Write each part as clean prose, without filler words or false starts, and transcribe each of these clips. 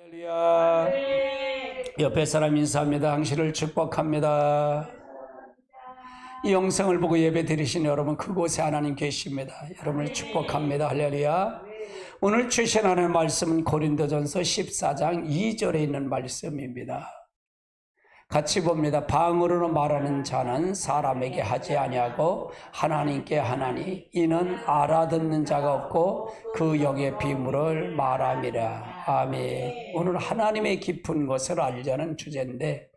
할렐루야. 옆에 사람 인사합니다. 당신을 축복합니다. 이 영상을 보고 예배 드리신 여러분, 그곳에 하나님 계십니다. 여러분을 축복합니다. 할렐루야. 오늘 주신 하나님의 말씀은 고린도전서 14장 2절에 있는 말씀입니다. 같이 봅니다. 방언으로 말하는 자는 사람에게 하지 아니하고 하나님께 하나니 이는 알아듣는 자가 없고 그 영의 비밀을 말함이라. 아멘. 오늘 하나님의 깊은 것을 알자는 주제인데,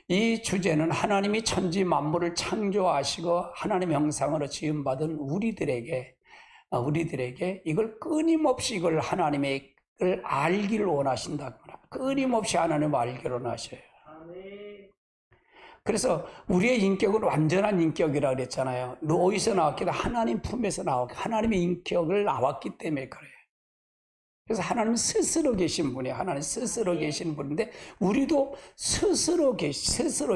이 주제는 하나님이 천지 만물을 창조하시고 하나님의 형상으로 지음받은 우리들에게 이걸 끊임없이 이걸 하나님의 걸 알기를 원하신다. 끊임없이 하나님을 알기를 원하셔요. 그래서 우리의 인격은 완전한 인격이라고 그랬잖아요. 어디서 나왔기도 하나님 품에서 나왔기, 하나님의 인격을 나왔기 때문에 그래요. 그래서 하나님 스스로 계신 분이에요. 하나님 스스로 계신 분인데 우리도 스스로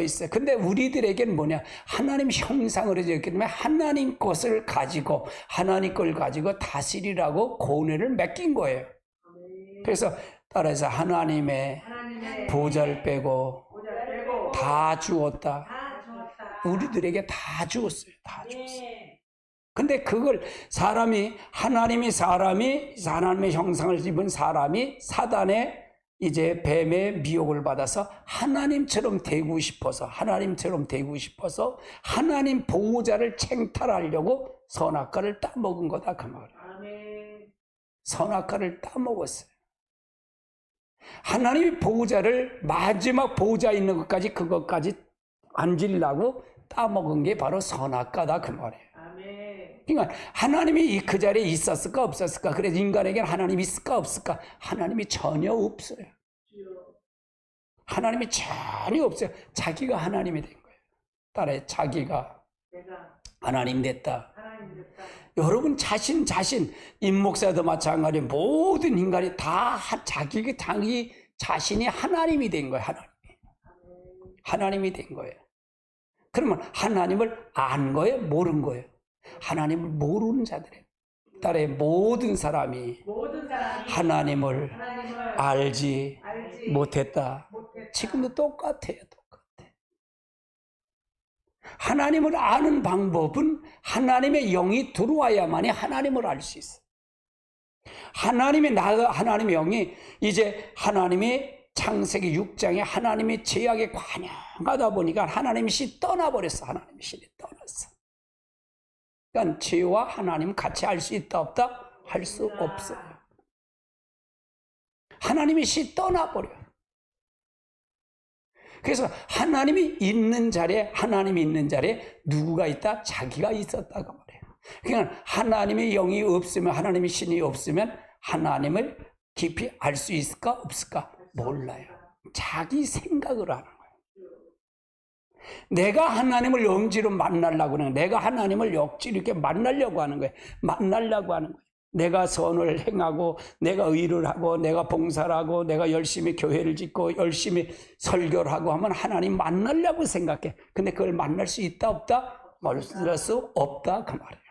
있어요. 근데 우리들에게는 뭐냐? 하나님 형상으로 지었기 때문에 하나님 것을 가지고 하나님 걸 가지고 다스리라고 고뇌를 맡긴 거예요. 그래서 따라서 하나님의 보좌를 빼고 다 주었다. 우리들에게 다 주었어요. 다 주었어요. 근데 그걸 하나님의 형상을 입은 사람이 사단의 이제 뱀의 미혹을 받아서 하나님처럼 되고 싶어서 하나님 보호자를 챙탈하려고 선악과를 따먹은 거다 그 말이에요. 선악과를 따먹었어요. 하나님의 보호자를 마지막 보호자 있는 그것까지 앉으려고 따먹은 게 바로 선악과다 그 말이에요. 그러니까 하나님이 그 자리에 있었을까 없었을까? 그래서 인간에게는 하나님이 있을까 없을까? 하나님이 전혀 없어요. 하나님이 전혀 없어요. 자기가 하나님이 된 거예요. 따라해, 자기가 하나님 됐다. 여러분 자기 임목사도 마찬가지, 모든 인간이 다 자기 자신이 하나님이 된 거예요. 하나님이 된 거예요. 그러면 하나님을 안 거예요? 모른 거예요? 하나님을 모르는 자들이에요. 따라해, 모든 사람이 하나님을 알지 못했다. 지금도 똑같아요. 하나님을 아는 방법은 하나님의 영이 들어와야만이 하나님을 알 수 있어요. 하나님의 영이 이제 하나님이 창세기 6장에 하나님의 죄악에 관영하다 보니까 하나님의 신이 떠나버렸어. 하나님의 신이 떠났어. 그러니까 죄와 하나님 같이 알 수 있다 없다? 할 수 없어요. 하나님의 신이 떠나버려요. 그래서 하나님이 있는 자리에 누구가 있다? 자기가 있었다고 말해요. 그러니까 하나님의 영이 없으면, 하나님의 신이 없으면 하나님을 깊이 알 수 있을까 없을까? 몰라요. 자기 생각을 하는 거예요. 내가 하나님을 억지로 만나려고 하는 거예요. 내가 하나님을 억지로 이렇게 만나려고 하는 거예요. 내가 선을 행하고, 내가 의를 하고, 내가 봉사를 하고, 내가 열심히 교회를 짓고, 열심히 설교를 하고 하면 하나님 만나려고 생각해. 근데 그걸 만날 수 있다, 없다? 만날 수 없다, 그 말이에요.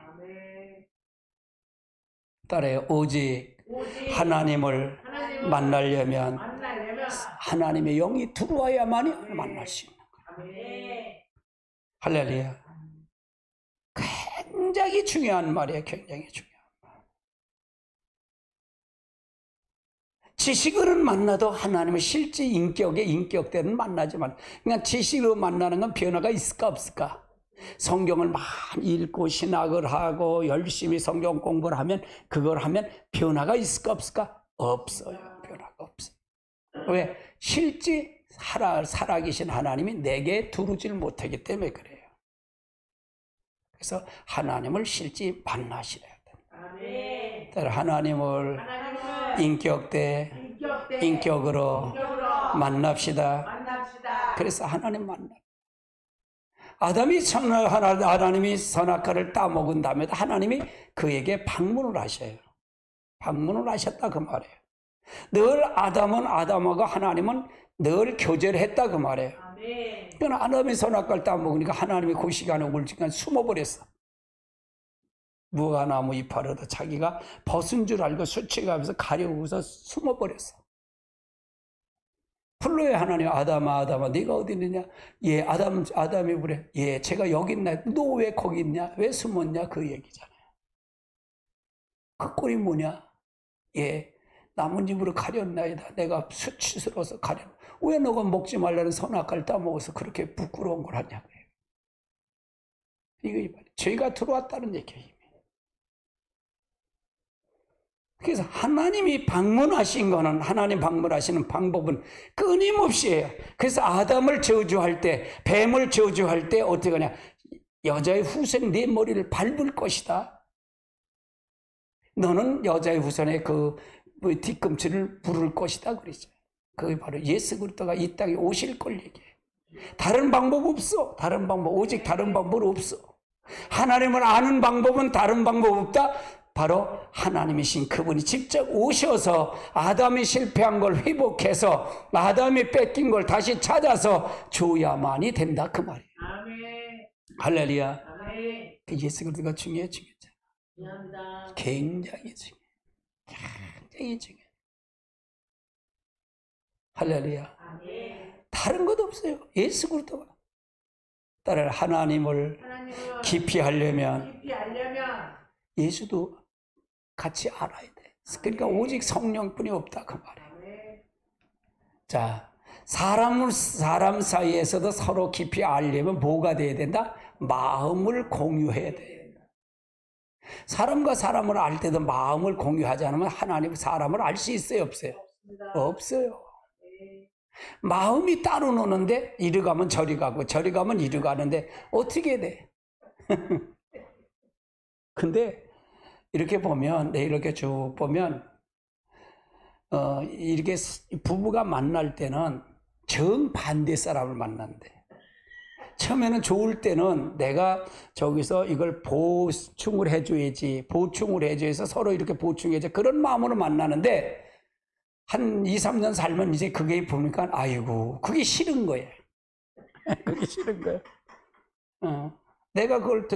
따라요. 오직 하나님을 만나려면 하나님의 영이 들어와야만이 만날 수 있는 거예요. 할렐루야. 굉장히 중요한 말이에요. 굉장히 중요한. 지식으로는 만나도 하나님의 실제 인격대는 만나지만, 그러니까 지식으로 만나는 건 변화가 있을까 없을까? 성경을 많이 읽고 신학을 하고 열심히 성경 공부를 하면, 그걸 하면 변화가 있을까 없을까? 없어요. 변화가 없어요. 왜? 실제 살아계신 하나님이 내게 두루질 못하기 때문에 그래요. 그래서 하나님을 실제 만나시려야 돼요. 하나님을 인격으로 만납시다. 그래서 하나님 만나. 아담이 하나님이 선악과를 따먹은 다음에 하나님이 그에게 방문을 하셔요. 방문을 하셨다 그 말이에요. 늘 아담하고 하나님은 늘 교제했다 그 말이에요. 그러나 아담이 선악과를 따먹으니까 하나님이 그 시간에 울지간 숨어버렸어. 무화과나무 이파리도 자기가 벗은 줄 알고 수치가면서 가려우고서 숨어버렸어. 불러요. 하나님, 아담아, 아담아, 네가 어디 있느냐? 예, 아담이 그래. 예, 제가 여기 있나? 너 왜 거기 있냐? 왜 숨었냐? 그 얘기잖아요. 그 꼴이 뭐냐? 예, 나뭇잎으로 가렸나이다. 내가 수치스러워서 가렸. 왜 너가 먹지 말라는 선악과를 따먹어서 그렇게 부끄러운 걸 하냐고요. 이거 죄가 들어왔다는 얘기예요. 그래서 하나님이 방문하신 거는, 하나님 방문하시는 방법은 끊임없이 해요. 그래서 아담을 저주할 때, 뱀을 저주할 때 어떻게 하냐? 여자의 후손 네 머리를 밟을 것이다. 너는 여자의 후손의 그 뒤꿈치를 부를 것이다 그러죠. 그게 바로 예수 그리스도가 이 땅에 오실 걸 얘기해요. 다른 방법 없어. 다른 방법, 오직 다른 방법 없어. 하나님을 아는 방법은 다른 방법 없다. 바로 하나님이신 그분이 직접 오셔서 아담이 실패한 걸 회복해서 아담이 뺏긴 걸 다시 찾아서 줘야만이 된다 그 말이에요. 아멘. 할렐루야. 아멘. 그 예수 그리스도가 중요하죠. 굉장히 중요해요. 굉장히 중요해요. 할렐루야. 아멘. 다른 것 없어요. 예수 그리스도가. 따라 하나님을 깊이 하려면 예수도 같이 알아야 돼. 그러니까 오직 성령뿐이 없다 그 말이에요. 자, 사람 사이에서도 서로 깊이 알려면 뭐가 돼야 된다? 마음을 공유해야 돼. 사람과 사람을 알 때도 마음을 공유하지 않으면 하나님 사람을 알 수 있어요, 없어요? 없어요. 마음이 따로 노는데 이리 가면 저리 가고 저리 가면 이리 가는데 어떻게 돼? 근데 이렇게 보면, 이렇게 쭉 보면 이렇게 부부가 만날 때는 정반대 사람을 만난대. 처음에는 좋을 때는 내가 저기서 이걸 보충을 해줘야지 서로 이렇게 보충해줘 그런 마음으로 만나는데 한 2, 3년 살면 이제 그게 보니까 아이고 그게 싫은 거예요. 그게 싫은 거예요. 내가 그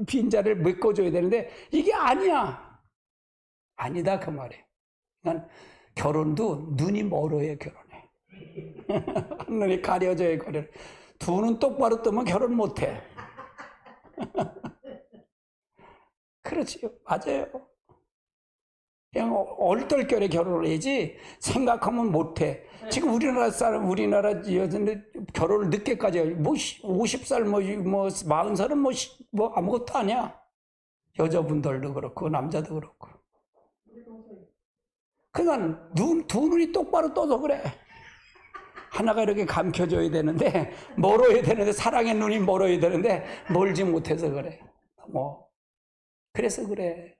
빈자리를 메꿔줘야 되는데 이게 아니야. 아니다 그 말이에요. 그러니까 결혼도 눈이 멀어야 결혼해. 눈이 가려져야 결혼. 두 눈 똑바로 뜨면 결혼 못해. 그렇지요. 맞아요. 그냥 얼떨결에 결혼을 해야지 생각하면 못해. 지금 우리나라 여자들 결혼을 늦게까지 해요. 뭐 50살 뭐 40살은 뭐 아무것도 아니야. 여자분들도 그렇고 남자도 그렇고. 그러니까 두 눈이 똑바로 떠서 그래. 하나가 이렇게 감춰져야 되는데 멀어야 되는데 사랑의 눈이 멀어야 되는데 멀지 못해서 그래. 그래서 그래.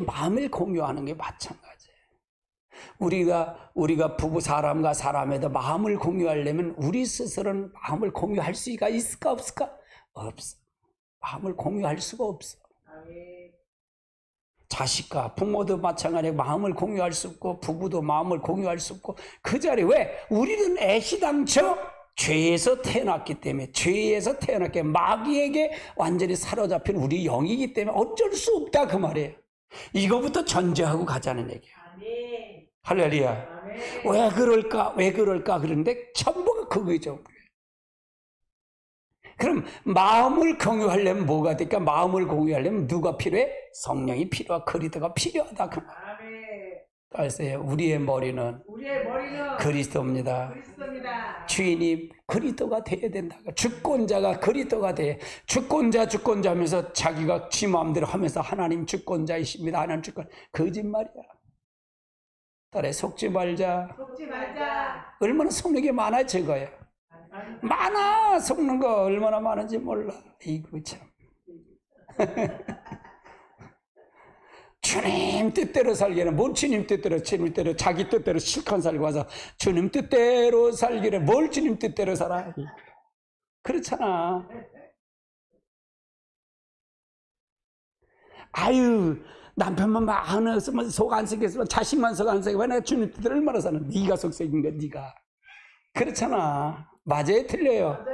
마음을 공유하는 게 마찬가지예요. 우리가 부부 사람과 사람에도 마음을 공유하려면 우리 스스로는 마음을 공유할 수가 있을까 없을까? 없어. 마음을 공유할 수가 없어. 자식과 부모도 마찬가지로 마음을 공유할 수 없고 부부도 마음을 공유할 수 없고 그 자리에 왜? 우리는 애시당초 죄에서 태어났기 때문에 마귀에게 완전히 사로잡힌 우리 영이기 때문에 어쩔 수 없다 그 말이에요. 이거부터 전제하고 가자는 얘기야. 아멘. 할렐루야. 아멘. 왜 그럴까 그런데 전부가 그거죠. 그럼 마음을 공유하려면 뭐가 될까? 마음을 공유하려면 누가 필요해? 성령이 필요하고 그리스도가 필요하다 그 말. 아멘. 우리의 머리는 그리스도입니다. 주인이 그리스도가 돼야 된다. 주권자가 그리스도가 돼. 주권자면서 자기가 지 마음대로 하면서 하나님 주권자이십니다. 하나님 주권. 거짓말이야. 딸에 속지 말자. 얼마나 속는 게 많아 저거야. 많아. 속는 거 얼마나 많은지 몰라. 이거 참. 주님 뜻대로 살기는 뭘 주님 뜻대로 자기 뜻대로 실컷 살고 와서 주님 뜻대로 살기는 뭘 주님 뜻대로 살아. 그렇잖아. 아유 남편만 안 했으면 속 안 썩겠으면 자식만 속 안 썩게 왜 내가 주님 뜻대로 얼마나 사는. 네가 속 썩인 거야 네가. 그렇잖아. 맞아요 틀려요?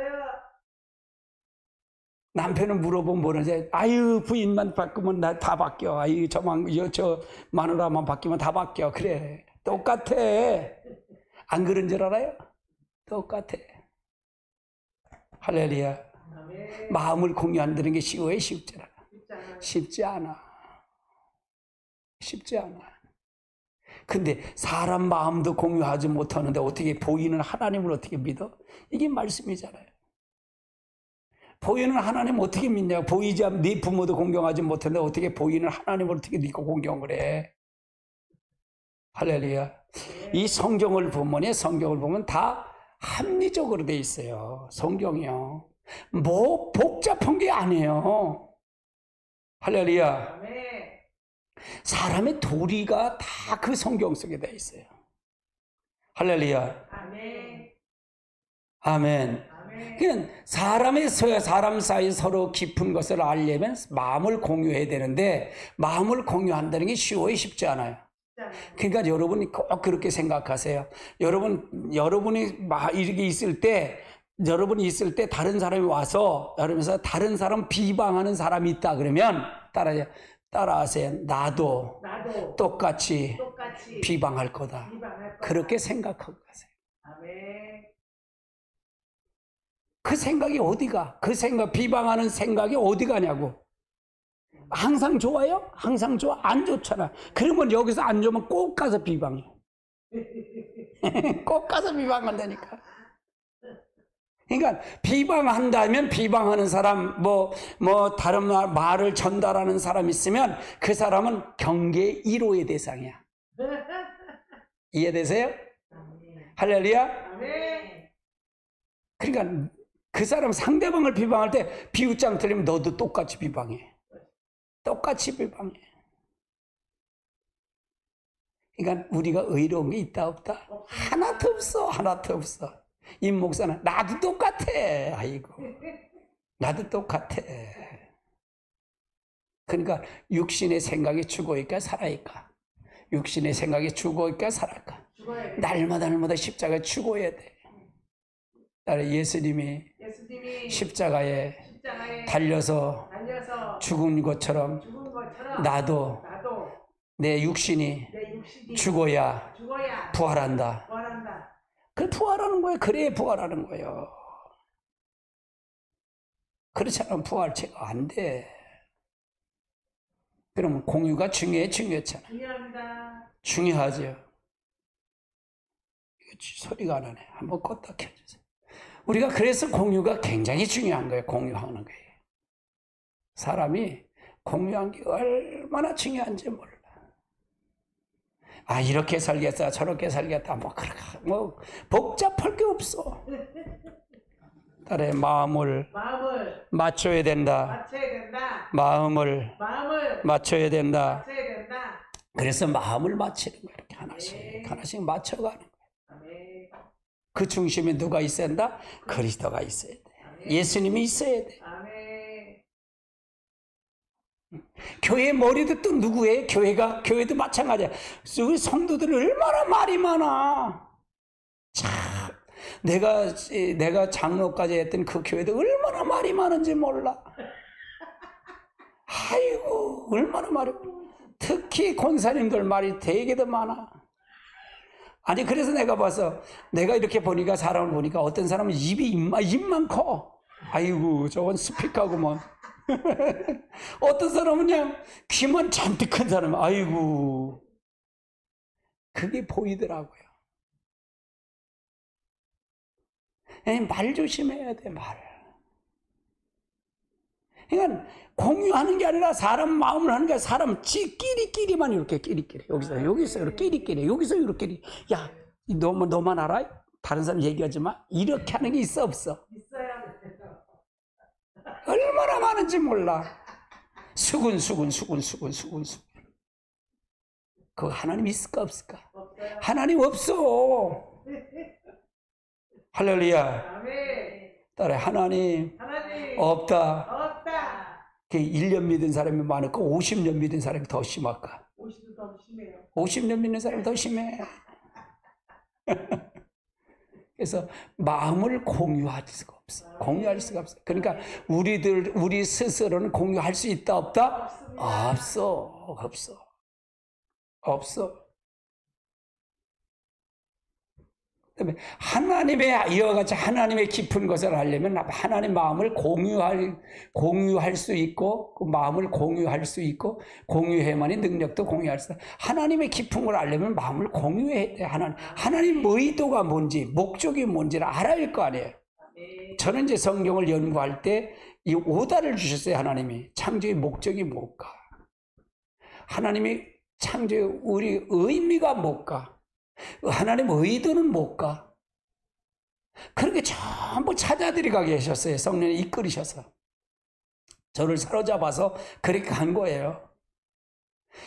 남편은 물어보면 뭐라지? 아유 부인만 바꾸면 나 다 바뀌어. 아유 저 마누라만 바뀌면 다 바뀌어. 그래. 똑같아. 안 그런 줄 알아요? 똑같아. 할렐루야. 마음을 공유한다는 게 쉬워요? 쉽지 않아. 쉽지 않아. 쉽지 않아. 근데 사람 마음도 공유하지 못하는데 어떻게 보이는 하나님을 어떻게 믿어? 이게 말씀이잖아요. 보이는 하나님 어떻게 믿냐? 보이지 않는 네 부모도 공경하지 못하는데 어떻게 보이는 하나님을 어떻게 믿고 공경을 해? 할렐루야. 이 성경을 보면 다 합리적으로 돼 있어요. 성경이요. 뭐 복잡한 게 아니에요. 할렐루야. 사람의 도리가 다 그 성경 속에 돼 있어요. 할렐루야. 아멘. 그냥 사람 사이 서로 깊은 것을 알려면 마음을 공유해야 되는데 마음을 공유한다는 게 쉬워요? 쉽지 않아요. 그러니까 여러분이 꼭 그렇게 생각하세요. 여러분이 이렇게 있을 때 다른 사람이 와서 여러분에서 다른 사람 비방하는 사람이 있다 그러면 따라하세요. 나도 똑같이 비방할 거다. 그렇게 생각하고 가세요. 그 생각이 어디가? 비방하는 생각이 어디 가냐고. 항상 좋아요? 항상 좋아? 안 좋잖아. 그러면 여기서 안 좋으면 꼭 가서 비방해. 꼭 가서 비방한다니까. 그러니까 비방한다면 비방하는 사람, 다른 말을 전달하는 사람 있으면 그 사람은 경계 1호의 대상이야. 이해되세요? 할렐루야? 그러니까 그 사람 상대방을 비방할 때 비웃장 틀리면 너도 똑같이 비방해. 똑같이 비방해. 그러니까 우리가 의로운 게 있다 없다? 하나도 없어. 임 목사는 나도 똑같아. 아이고, 나도 똑같아. 그러니까 육신의 생각이 죽어있까 살아있까? 육신의 생각이 죽어있까 살아있까? 날마다 십자가에 죽어야 돼. 예수님이 십자가에 달려서 죽은 것처럼 나도 내 육신이 죽어야 부활한다. 그 부활하는 거예요. 그래야 부활하는 거예요. 그렇지 않으면 부활체가 안 돼. 그러면 공유가 중요했잖아. 중요하죠. 소리가 안 나네. 한번 껐다 켜주세요. 우리가 그래서 공유가 굉장히 중요한 거예요. 공유하는 거예요. 사람이 공유한 게 얼마나 중요한지 몰라. 이렇게 살겠다, 저렇게 살겠다, 복잡할 게 없어. 딸의 마음을 맞춰야 된다. 마음을 맞춰야 된다. 그래서 마음을 맞추는 거야. 이렇게 하나씩 맞춰가는 거야. 그 중심에 누가 있어야 한다? 그리스도가 있어야 돼. 예수님이 있어야 돼. 교회 머리도 또 누구예요? 교회도 마찬가지야. 우리 성도들 얼마나 말이 많아. 참, 내가 장로까지 했던 그 교회도 얼마나 말이 많은지 몰라. 아이고, 얼마나 말이. 특히 권사님들 말이 되게 더 많아. 아니, 그래서 내가 이렇게 보니까, 사람을 보니까 어떤 사람은 입만 커. 아이고, 저건 스피커구먼. 어떤 사람은 그냥 귀만 잔뜩 큰 사람, 아이고, 그게 보이더라고요. 말 조심해야 돼, 말. 그러니까 공유하는 게 아니라 사람 마음을 하는 게 사람 끼리끼리만 이렇게 끼리끼리 여기서 이렇게 끼리끼리 여기서 이렇게 야, 너만 알아? 다른 사람 얘기하지 마. 이렇게 하는 게 있어 없어? 있어요. 얼마나 많은지 몰라. 수군. 그거 하나님 있을까 없을까? 없어요. 하나님 없어. 할렐루야. 딸에 하나님 없다. 1년 믿은 사람이 많을까? 50년 믿은 사람이 더 심할까? 50년 더 심해요. 50년 믿는 사람이 더 심해. 그래서 마음을 공유할 수가 없어. 공유할 수가 없어. 그러니까 우리 스스로는 공유할 수 있다 없다? 없어. 그다음에 하나님의 이와 같이 하나님의 깊은 것을 알려면 하나님 마음을 공유할 수 있고 그 마음을 공유할 수 있고 공유해야만이 능력도 공유할 수 있다. 하나님의 깊은 걸 알려면 마음을 공유해야 돼. 하나님 의도가 뭔지 목적이 뭔지를 알아야 할 거 아니에요. 저는 이제 성경을 연구할 때 이 오다를 주셨어요. 하나님이 창조의 목적이 뭘까? 하나님이 창조의 우리 의미가 뭘까? 하나님의 의도는 뭘까? 그렇게 전부 찾아들이가 계셨어요. 성령이 이끌으셔서. 저를 사로잡아서 그렇게 간 거예요.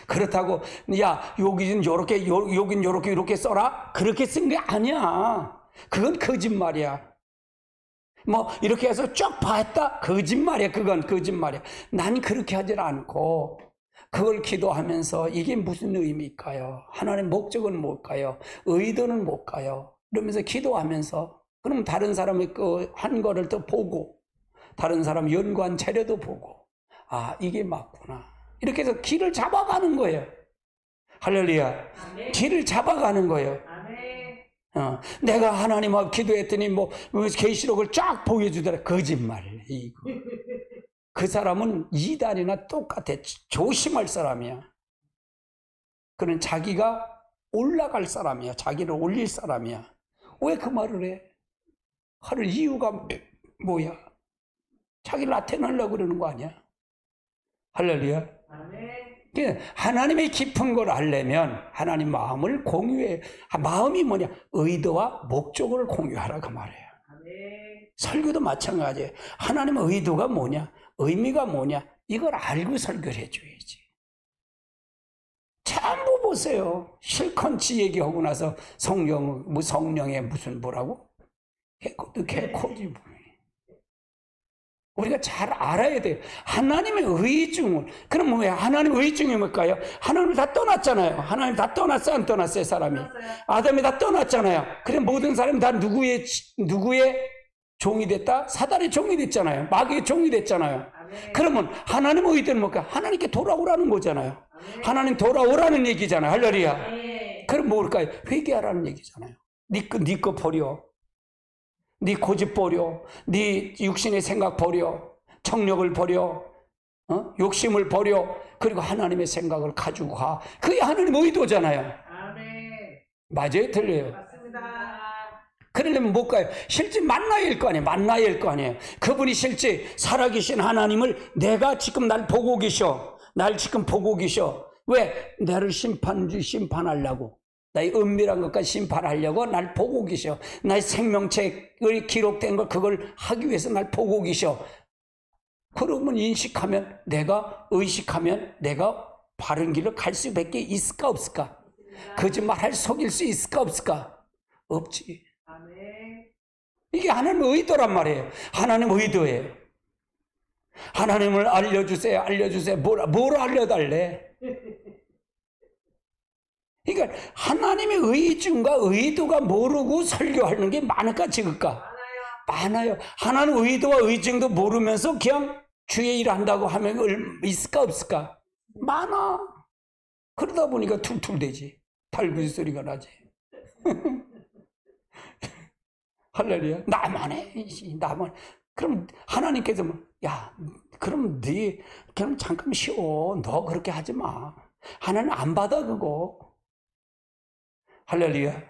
그렇다고 야 여긴 요렇게 여긴 요렇게 이렇게 써라? 그렇게 쓴 게 아니야. 그건 거짓말이야. 뭐 이렇게 해서 쭉 봤다? 거짓말이야. 그건 거짓말이야. 난 그렇게 하질 않고 그걸 기도하면서 이게 무슨 의미일까요? 하나님의 목적은 뭘까요? 의도는 뭘까요? 이러면서 기도하면서 그럼 다른 사람의 그 한 거를 또 보고 다른 사람 연구한 재료도 보고 아 이게 맞구나. 이렇게 해서 길을 잡아가는 거예요. 할렐루야. 아멘. 길을 잡아가는 거예요. 내가 하나님 앞 기도했더니 뭐 계시록을 쫙 보여주더라. 거짓말. 이거. 그 사람은 이단이나 똑같아. 조심할 사람이야. 그는 자기가 올라갈 사람이야. 자기를 올릴 사람이야. 왜 그 말을 해? 할 이유가 뭐야? 자기를 나타내려고 그러는 거 아니야? 할렐루야. 하나님의 깊은 걸 알려면 하나님 마음을 공유해. 마음이 뭐냐? 의도와 목적을 공유하라 그 말이에요. 설교도 마찬가지예요. 하나님의 의도가 뭐냐? 의미가 뭐냐? 이걸 알고 설교를 해줘야지. 전부 보세요. 실컷 지 얘기하고 나서 성령의 무슨 뭐라고? 그것도 개코지 뭐. 우리가 잘 알아야 돼요. 하나님의 의중은. 그럼 뭐야? 하나님의 의중이 뭘까요? 하나님을 다 떠났잖아요. 하나님 다 떠났어요? 안 떠났어요? 사람이? 아담이 다 떠났잖아요. 그래 모든 사람이 다 누구의 종이 됐다? 사단의 종이 됐잖아요. 마귀의 종이 됐잖아요. 그러면 하나님의 의도는 뭘까? 하나님께 돌아오라는 거잖아요. 하나님 돌아오라는 얘기잖아요. 할렐루야. 그럼 뭘까요? 회개하라는 얘기잖아요. 네 거 버려. 네 고집 버려. 네 육신의 생각 버려. 청력을 버려. 욕심을 버려. 그리고 하나님의 생각을 가지고 가. 그게 하나님의 의도잖아요. 아멘. 맞아요? 틀려요? 맞습니다. 그러려면 뭘까요? 실제 만나야 할 거 아니에요. 만나야 할 거 아니에요. 그분이 실제 살아계신 하나님을 내가 지금 날 보고 계셔. 날 지금 보고 계셔. 왜? 나를 심판하려고. 나의 은밀한 것까지 심판하려고 날 보고 계셔. 나의 생명책을 기록된 거 그걸 하기 위해서 날 보고 계셔. 그러면 인식하면 내가 의식하면 내가 바른 길을 갈 수밖에 있을까 없을까? 거짓말할 속일 수 있을까 없을까? 없지. 이게 하나님의 의도란 말이에요. 하나님의 의도예요. 하나님을 알려주세요. 알려주세요. 뭘 알려달래? 그러니까 하나님의 의중과 의도가 모르고 설교하는 게 많을까 적을까? 많아요. 하나님의 의도와 의중도 모르면서 그냥 주의 일을 한다고 하면 있을까 없을까? 많아. 그러다 보니까 툴툴대지. 달구지 소리가 나지. 할렐루야. 나만 해. 나만. 그럼 하나님께서 야, 그럼 그럼 잠깐 쉬어. 너 그렇게 하지 마. 하나님 안 받아 그거. 할렐루야.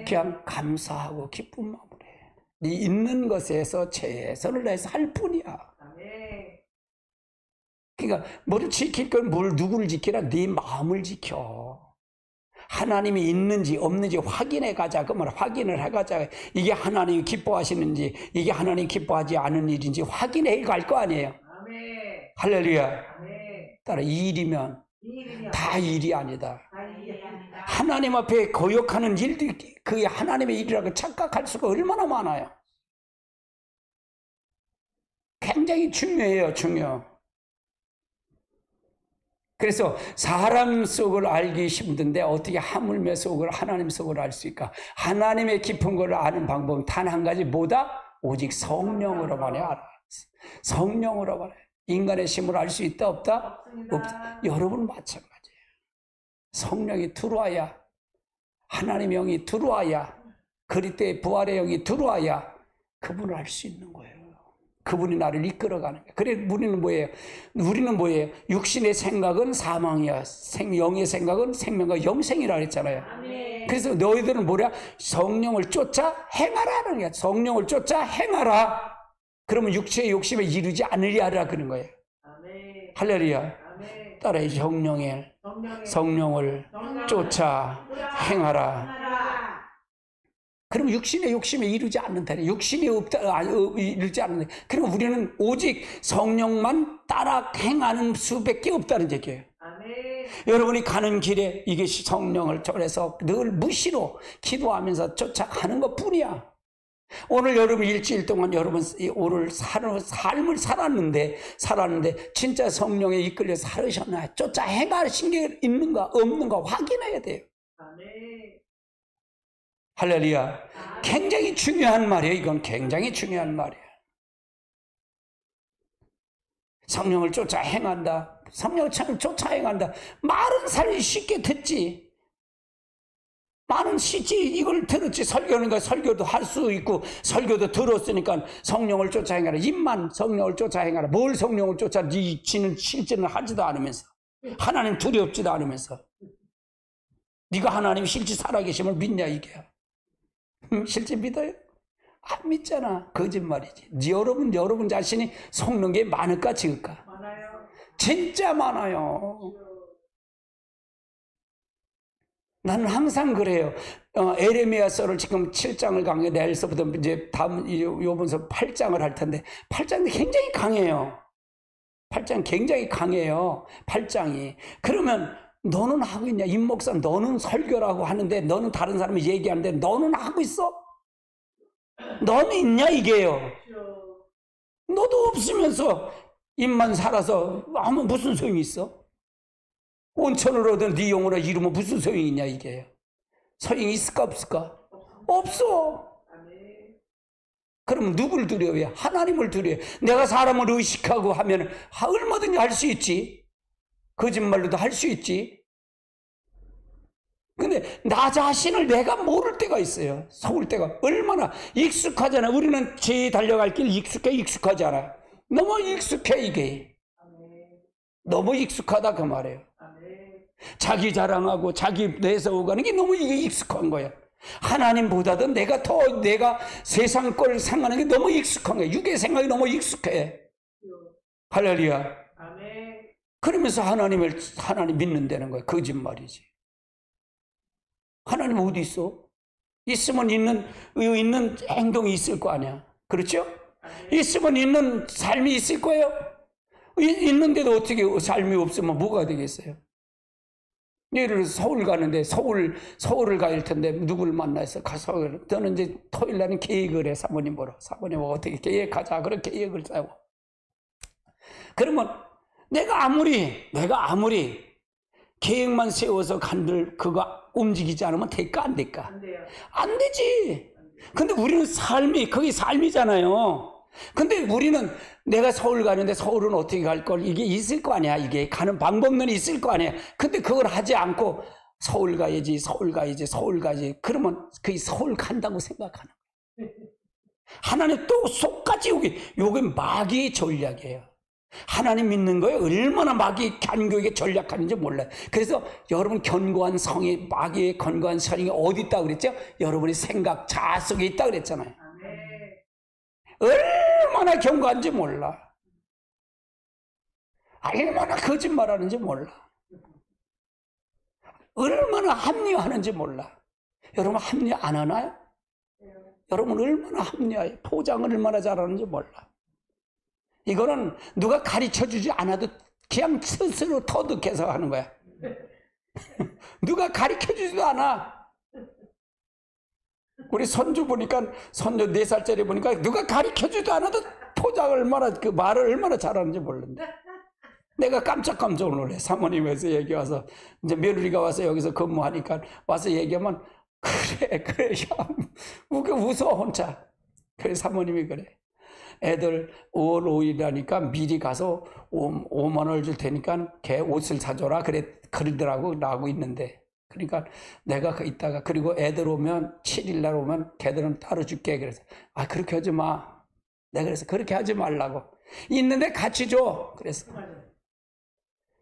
그냥 감사하고 기쁜 마음으로 해. 네 있는 것에서 최선을 다해서 할 뿐이야. 그러니까 뭘 지킬 건 누구를 지키라? 네 마음을 지켜. 하나님이 있는지 없는지 확인해 가자. 그러면 확인을 해 가자. 이게 하나님이 기뻐하시는지 이게 하나님 기뻐하지 않은 일인지 확인해 갈 거 아니에요. 할렐루야. 따라 일이면 다 일이 아니다. 하나님 앞에 거역하는 일들이 그게 하나님의 일이라고 착각할 수가 얼마나 많아요. 굉장히 중요해요. 중요. 그래서 사람 속을 알기 힘든데 어떻게 하물며 속을 하나님 속을 알 수 있을까? 하나님의 깊은 것을 아는 방법은 단 한 가지 뭐다? 오직 성령으로만 알아. 성령으로만 해. 인간의 힘으로 알 수 있다 없다? 없다. 여러분 마찬가지예요. 성령이 들어와야 하나님의 영이 들어와야 그리스도의 부활의 영이 들어와야 그분을 알 수 있는 거예요. 그분이 나를 이끌어가는 거예요. 그래 우리는 뭐예요? 우리는 뭐예요? 육신의 생각은 사망이야. 영의 생각은 생명과 영생이라 그랬잖아요. 아멘. 그래서 너희들은 뭐냐? 성령을 쫓아 행하라는 거야. 성령을 쫓아 행하라. 그러면 육체의 욕심에 이르지 않으리라 그런 거예요. 아멘. 할렐루야. 아멘. 따라해. 성령을 쫓아 행하라. 그럼 육신의 욕심에 이르지 않는다. 육신이 이르지 않는다. 그럼 우리는 오직 성령만 따라 행하는 수밖에 없다는 얘기예요. 아멘. 여러분이 가는 길에 이게 성령을 전해서 늘 무시로 기도하면서 쫓아가는 것 뿐이야. 오늘 여러분 일주일 동안 여러분 오늘 삶을 살았는데 진짜 성령에 이끌려 살으셨나? 쫓아 행하신 게 있는가 없는가 확인해야 돼요. 아멘. 할렐루야. 굉장히 중요한 말이에요. 이건 굉장히 중요한 말이에요. 성령을 쫓아 행한다. 성령을 쫓아 행한다. 말은 사람이 쉽게 듣지. 말은 쉽지. 이걸 들었지. 설교는 설교도 할 수 있고 설교도 들었으니까 성령을 쫓아 행하라. 입만 성령을 쫓아 행하라. 뭘 성령을 쫓아? 지는 실제는 하지도 않으면서 하나님 두렵지도 않으면서 네가 하나님 실제 살아계심을 믿냐 이게야. 실제 믿어요? 안 믿잖아. 거짓말이지. 여러분 자신이 속는 게 많을까 적을까? 많아요. 진짜 많아요. 나는 항상 그래요. 에레미야서를 지금 7장을 강해 내일서부터 이제 다음 요번서 8장을 할 텐데 8장이 굉장히 강해요. 8장 굉장히 강해요. 8장이. 그러면 너는 하고 있냐? 임 목사 너는 설교라고 하는데 너는 다른 사람이 얘기하는데 너는 하고 있어? 너는 있냐 이게요. 너도 없으면서 입만 살아서 하면 무슨 소용이 있어? 온천을 얻은 네 영혼을 이루면 무슨 소용이 있냐 이게요. 소용이 있을까 없을까? 없어. 그럼 누굴 두려워해? 하나님을 두려워해. 내가 사람을 의식하고 하면 얼마든지 할 수 있지. 거짓말로도 할 수 있지. 근데 나 자신을 내가 모를 때가 있어요. 속을 때가 얼마나 익숙하잖아. 우리는 제 달려갈 길 익숙하지 않아요. 너무 익숙해 이게. 너무 익숙하다 그 말이에요. 자기 자랑하고 자기 내세워가는 게 너무 이게 익숙한 거야. 하나님보다도 내가 세상 걸 생각하는 게 너무 익숙한 거야. 육의 생각이 너무 익숙해. 할렐루야. 그러면서 하나님 믿는다는 거야. 거짓말이지. 하나님 어디 있어? 있으면 있는 행동이 있을 거 아니야. 그렇죠? 있으면 있는 삶이 있을 거예요. 있는데도 어떻게 삶이 없으면 뭐가 되겠어요? 예를 들어서 서울 가는데 서울을 가야 할 텐데 누구를 만나서 가서 저는 이제 토요일 날은 계획을 해. 사모님 보러. 사모님 어떻게 계획하자. 그런 계획을 짜고. 그러면 내가 아무리 계획만 세워서 간들 그거 움직이지 않으면 될까 안 될까? 안 돼요. 안 되지. 근데 우리는 그게 삶이잖아요. 근데 우리는 내가 서울 가는데 서울은 어떻게 갈 걸 이게 있을 거 아니야. 이게 가는 방법론이 있을 거 아니야. 근데 그걸 하지 않고 서울 가야지. 그러면 그 서울 간다고 생각하는 거야. 하나님 또 속까지 요게 마귀의 전략이에요. 하나님 믿는 거에 얼마나 마귀의 간교에게 전략하는지 몰라요. 그래서 여러분 견고한 성이 마귀의 견고한 성이 어디 있다 그랬죠? 여러분의 생각 자아 속에 있다 그랬잖아요. 얼마나 견고한지 몰라. 얼마나 거짓말하는지 몰라. 얼마나 합리화하는지 몰라. 여러분 합리화 안 하나요? 여러분 얼마나 합리화해요. 포장을 얼마나 잘하는지 몰라. 이거는 누가 가르쳐주지 않아도 그냥 스스로 터득해서 하는 거야. 누가 가르쳐주지도 않아. 우리 손주 보니까, 손주 4살짜리 보니까 누가 가르쳐주지도 않아도 포장을 그 말을 얼마나 잘하는지 몰랐는데. 내가 깜짝 놀래. 사모님에서 얘기 와서, 이제 며느리가 와서 여기서 근무하니까 와서 얘기하면, 그래, 야, 웃어, 혼자. 그래, 사모님이 그래. 애들 5월 5일이라니까 미리 가서 5만 원을 줄 테니까 걔 옷을 사줘라. 그러더라고. 나하고 있는데. 그러니까 내가 이따가 그리고 애들 오면 7일날 오면 걔들은 따로 줄게. 그래서 그렇게 하지 마. 내가 그래서 그렇게 하지 말라고. 있는데 같이 줘. 그래서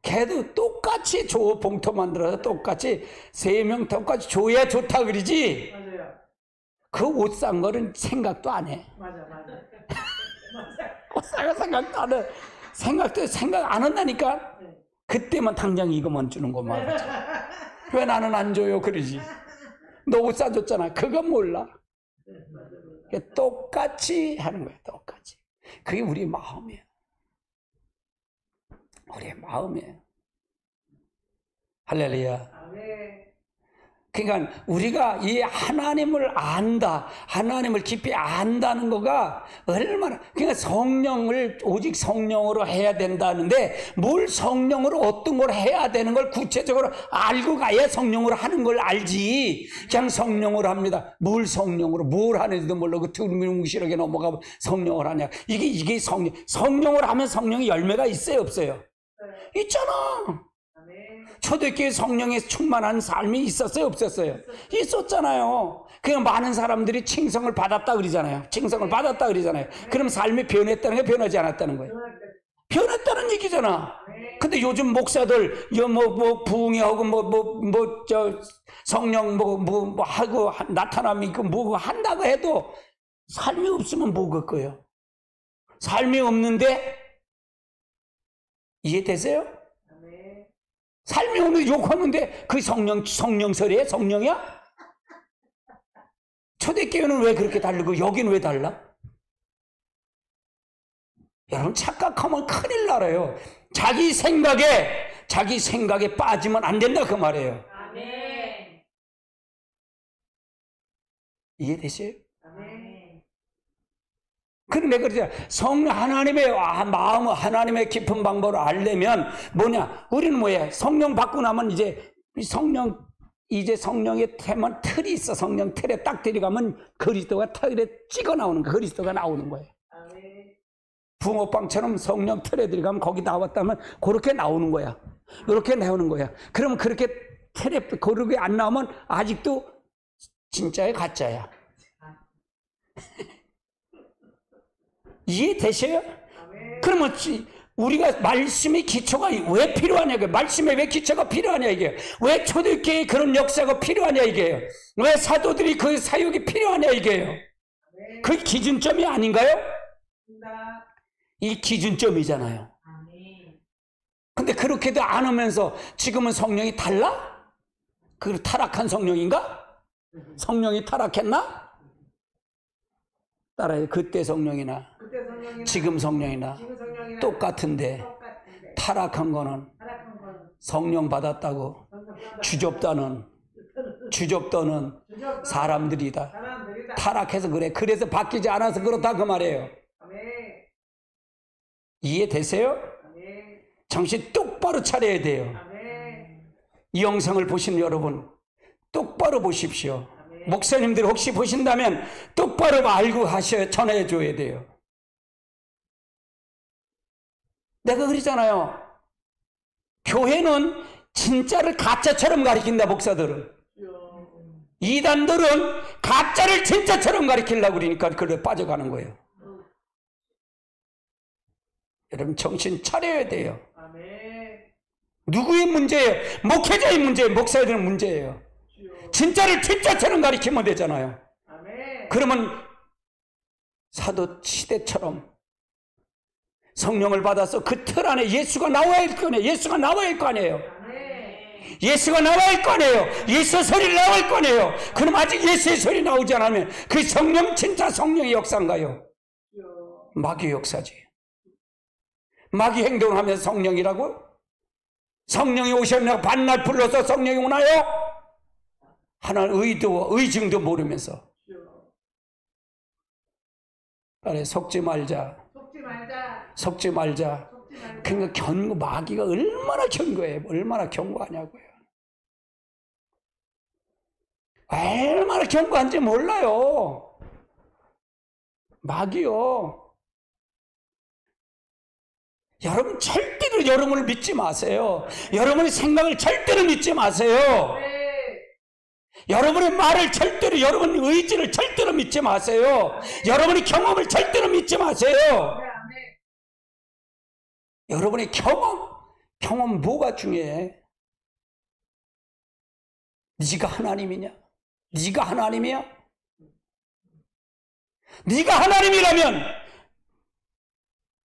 걔도 똑같이 줘. 봉투 만들어서 똑같이 3명 똑같이 줘야 좋다 그러지. 맞아요. 그 옷 산 거는 생각도 안 해. 맞아. 맞아. 옷 산 거 생각도 안 해. 생각 안 한다니까. 네. 그때만 당장 이거만 주는 것만. 왜 나는 안 줘요? 그러지. 너 옷 사줬잖아. 그건 몰라. 똑같이 하는 거야. 똑같이. 그게 우리 마음이에요. 우리의 마음이에요. 할렐루야. 아멘. 그러니까 우리가 이 하나님을 안다, 하나님을 깊이 안다는 거가 얼마나, 그러니까 성령을 오직 성령으로 해야 된다는데, 뭘 성령으로 어떤 걸 해야 되는 걸 구체적으로 알고 가야 성령으로 하는 걸 알지. 그냥 성령으로 합니다. 뭘 성령으로, 뭘 하는지도 모르고 두루뭉실하게 넘어가면 성령을 하냐. 이게 성령을 하면 성령의 열매가 있어요, 없어요? 있잖아. 초대교회 성령에 충만한 삶이 있었어요, 없었어요? 있었잖아요. 그냥 많은 사람들이 칭송을 받았다 그러잖아요. 칭송을 받았다 그러잖아요. 그럼 삶이 변했다는 게 변하지 않았다는 거예요. 변했다는 얘기잖아. 근데 요즘 목사들 부흥회하고 성령 하고 나타남이 있고 뭐 한다고 해도 삶이 없으면 뭐할 거예요? 삶이 없는데 이해되세요? 삶이 없는데 욕하는데 그 성령설이에요? 성령이야? 초대교회는 왜 그렇게 다르고 여기는 왜 달라? 여러분 착각하면 큰일 나요. 자기 생각에 빠지면 안 된다 그 말이에요. 아멘. 이해되세요? 아멘. 그런데 그러잖아. 하나님의 마음, 하나님의 깊은 방법을 알려면 뭐냐? 우리는 뭐야? 성령 받고 나면 이제 성령의 틀이 있어. 성령 틀에 딱 들어가면 그리스도가 틀에 찍어 나오는 거야. 그리스도가 나오는 거예요. 붕어빵처럼 성령 틀에 들어가면 거기 나왔다면 그렇게 나오는 거야. 이렇게 나오는 거야. 그러면 그렇게 틀에 그렇게 안 나오면 아직도 진짜야, 가짜야. 이해되셔요? 그러면 우리가 말씀의 기초가 왜 필요하냐? 말씀에 왜 기초가 필요하냐 이게? 왜 초대교회에 그런 역사가 필요하냐 이게요? 왜 사도들이 그 사역이 필요하냐 이게요? 그 기준점이 아닌가요? 이 기준점이잖아요. 근데 그렇게도 안 하면서 지금은 성령이 달라? 그 타락한 성령인가? 성령이 타락했나? 따라요. 그때 성령이나 지금 성령이나 똑같은데 타락한 거는 성령 받았다고 주접다는 사람들이다. 타락해서 그래. 그래서 바뀌지 않아서 그렇다 그 말이에요. 이해되세요? 정신 똑바로 차려야 돼요. 이 영상을 보시는 여러분 똑바로 보십시오. 목사님들 혹시 보신다면 똑바로 알고 전해줘야 돼요. 내가 그러잖아요. 교회는 진짜를 가짜처럼 가르친다. 목사들은. 이단들은 가짜를 진짜처럼 가르치려고 그러니까 그래 빠져가는 거예요. 여러분 정신 차려야 돼요. 누구의 문제예요? 목회자의 문제예요? 목사들의 문제예요? 진짜를 진짜처럼 가르치면 되잖아요. 그러면 사도 시대처럼 성령을 받아서 그 틀 안에 예수가 나와야 할 거 아니에요. 예수가 나와야 할 거 아니에요. 예수가 나와야 할 거 아니에요. 예수 소리 나와야 할 거 아니에요. 그럼 아직 예수의 소리 나오지 않으면 그 성령 진짜 성령의 역사인가요? 마귀의 역사지. 마귀 행동을 하면서 성령이라고? 성령이 오셨나 반날 불러서 성령이 오나요? 하나는 의증도 모르면서. 그래, 속지 말자. 그러니까 마귀가 얼마나 견고해요. 얼마나 견고하냐고요. 얼마나 견고한지 몰라요. 마귀요. 여러분 절대로 여러분을 믿지 마세요. 여러분의 생각을 절대로 믿지 마세요. 여러분의 말을 절대로, 여러분의 의지를 절대로 믿지 마세요. 여러분의 경험을 절대로 믿지 마세요. 여러분의 경험 뭐가 중요해? 네가 하나님이냐? 네가 하나님이야? 네가 하나님이라면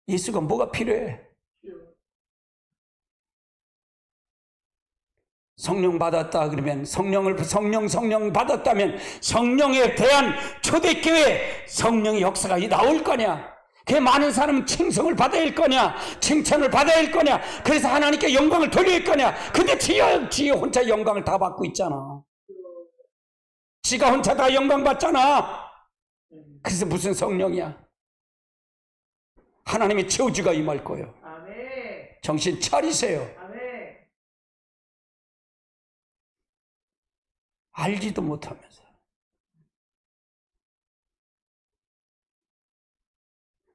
예수가 뭐가 필요해? 성령 받았다 그러면 성령 받았다면 성령에 대한 초대교회 성령의 역사가 나올 거냐? 그 많은 사람은 칭송을 받아야 할 거냐? 칭찬을 받아야 할 거냐? 그래서 하나님께 영광을 돌려야 할 거냐? 근데 지 혼자 영광을 다 받고 있잖아. 지가 혼자 다 영광 받잖아. 그래서 무슨 성령이야? 하나님의 저주가 임할 거예요. 정신 차리세요. 알지도 못하면서.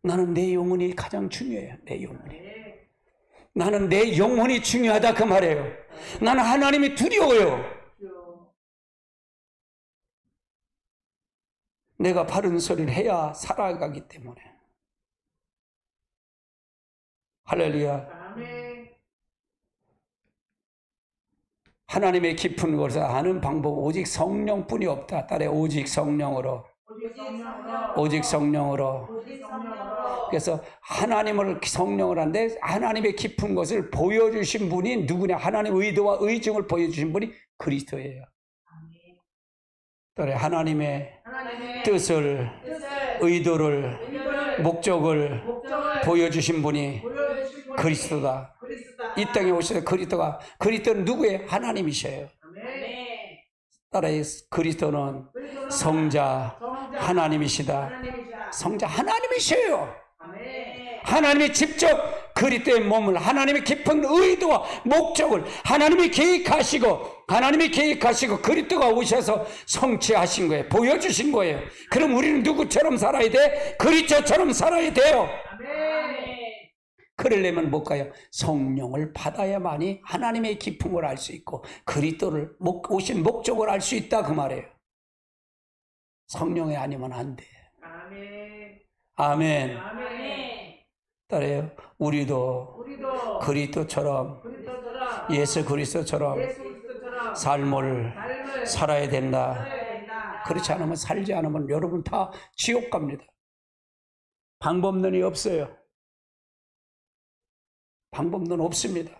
나는 내 영혼이 가장 중요해요. 내 영혼이. 나는 내 영혼이 중요하다 그 말이에요. 나는 하나님이 두려워요. 내가 바른 소리를 해야 살아가기 때문에. 할렐루야. 하나님의 깊은 것을 아는 방법 오직 성령뿐이 없다. 딸에 오직 성령으로. 오직 성령으로. 그래서 하나님을 성령을 하는데 하나님의 깊은 것을 보여주신 분이 누구냐? 하나님의 의도와 의중을 보여주신 분이 그리스도예요. 딸에 하나님의 뜻을, 의도를, 목적을 보여주신 분이 그리스도다. 이 땅에 오셔서 그리스도는 누구예요? 하나님이셔요. 따라서 그리스도는 성자 하나님이시다. 성자 하나님이셔요. 하나님이 직접 그리스도의 몸을, 하나님의 깊은 의도와 목적을 하나님이 계획하시고 그리스도가 오셔서 성취하신 거예요. 보여주신 거예요. 그럼 우리는 누구처럼 살아야 돼? 그리스도처럼 살아야 돼요. 그러려면 뭘까요? 성령을 받아야만이 하나님의 깊은 걸 알 수 있고 그리스도를 오신 목적을 알 수 있다 그 말이에요. 성령이 아니면 안 돼. 아멘. 따라요. 우리도 그리스도처럼 예수 그리스도처럼 삶을 살아야 된다. 그렇지 않으면, 살지 않으면 여러분 다 지옥 갑니다. 방법론이 없어요. 방법론 없습니다.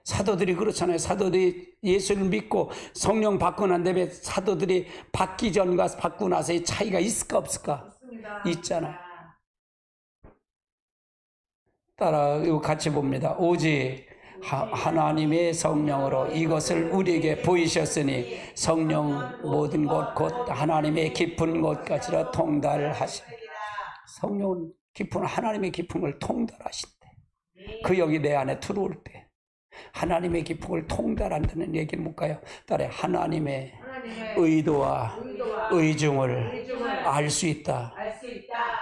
사도들이 그렇잖아요. 사도들이 예수를 믿고 성령 받고 난 다음에 사도들이 받기 전과 받고 나서의 차이가 있을까 없을까? 있잖아. 따라 이거 같이 봅니다. 오직 하나님의 성령으로 이것을 우리에게 보이셨으니 성령 모든 것 곧 하나님의 깊은 것까지라 통달하시니. 성령은 하나님의 깊은 걸 통달하신대. 그 영이 내 안에 들어올 때 하나님의 깊은 걸 통달한다는 얘기는 뭘까요? 따라 하나님의 의도와 의중을 알 수 있다.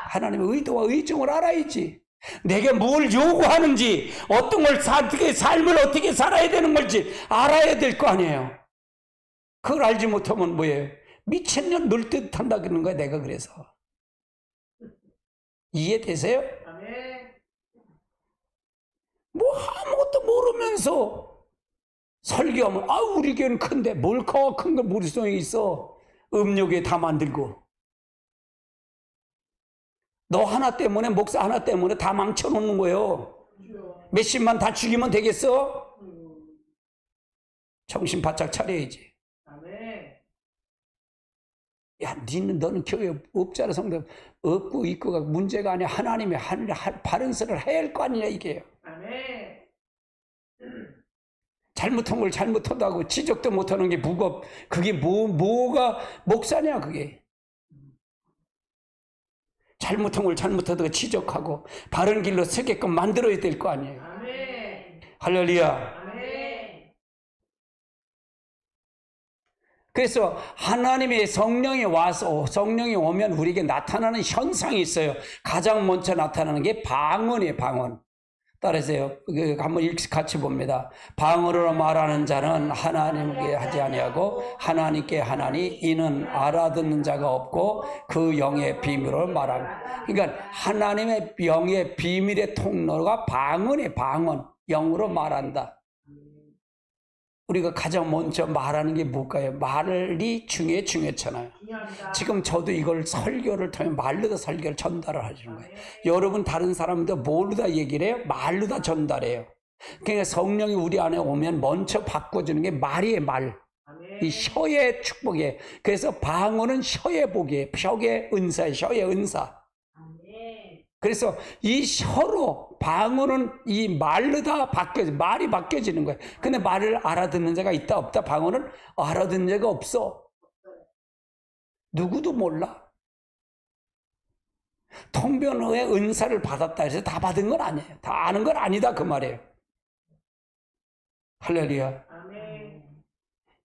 하나님의 의도와 의중을 알아야지. 내게 뭘 요구하는지, 어떤 걸 삶을 어떻게 살아야 되는 건지 알아야 될 거 아니에요. 그걸 알지 못하면 뭐예요? 미친년 놀듯 한다 그러는 거야. 내가 그래서. 이해되세요? 뭐 아무것도 모르면서 설교하면 우리 교회는 큰데 뭘 큰 걸 모를 소용이 있어. 음료교회 다 만들고 너 하나 때문에, 목사 하나 때문에 다 망쳐놓는 거예요. 몇십만 다 죽이면 되겠어? 정신 바짝 차려야지. 야, 너는 교회 없잖아. 성도 없고 있고가 문제가 아니야. 하나님의 바른 소리를 해야 할 거 아니냐 이게요. 잘못한 걸 잘못하다고 지적도 못하는 게 그게 뭐가 목사냐 그게. 잘못한 걸 잘못하다가 지적하고 바른 길로 서게끔 만들어야 될 거 아니에요. 할렐루야. 그래서 하나님의 성령이 와서, 성령이 오면 우리에게 나타나는 현상이 있어요. 가장 먼저 나타나는 게 방언이에요. 방언. 따라서요. 한번 같이 봅니다. 방언으로 말하는 자는 하나님께 하지 아니하고 하나님께 하나니 이는 알아듣는 자가 없고 그 영의 비밀을 말하고. 그러니까 하나님의 영의 비밀의 통로가 방언이에요. 방언. 영으로 말한다. 우리가 가장 먼저 말하는 게 뭘까요? 말이 중요하잖아요. 지금 저도 이걸 설교를 통해 말로 다 설교를 전달을 하시는 거예요. 여러분 다른 사람도 뭘로 다 얘기를 해요? 말로 다 전달해요. 그러니까 성령이 우리 안에 오면 먼저 바꿔주는 게 말이에요. 말. 이 혀의 축복이에요. 그래서 방언은 혀의 복이에요. 혀의 은사예요. 혀의 은사. 그래서 이 혀로 방언은 이 말로 다 말이 바뀌어지는 거예요. 근데 말을 알아듣는 자가 있다 없다? 방언은 알아듣는 자가 없어. 누구도 몰라. 통변의 은사를 받았다 해서 다 받은 건 아니에요. 다 아는 건 아니다 그 말이에요. 할렐루야.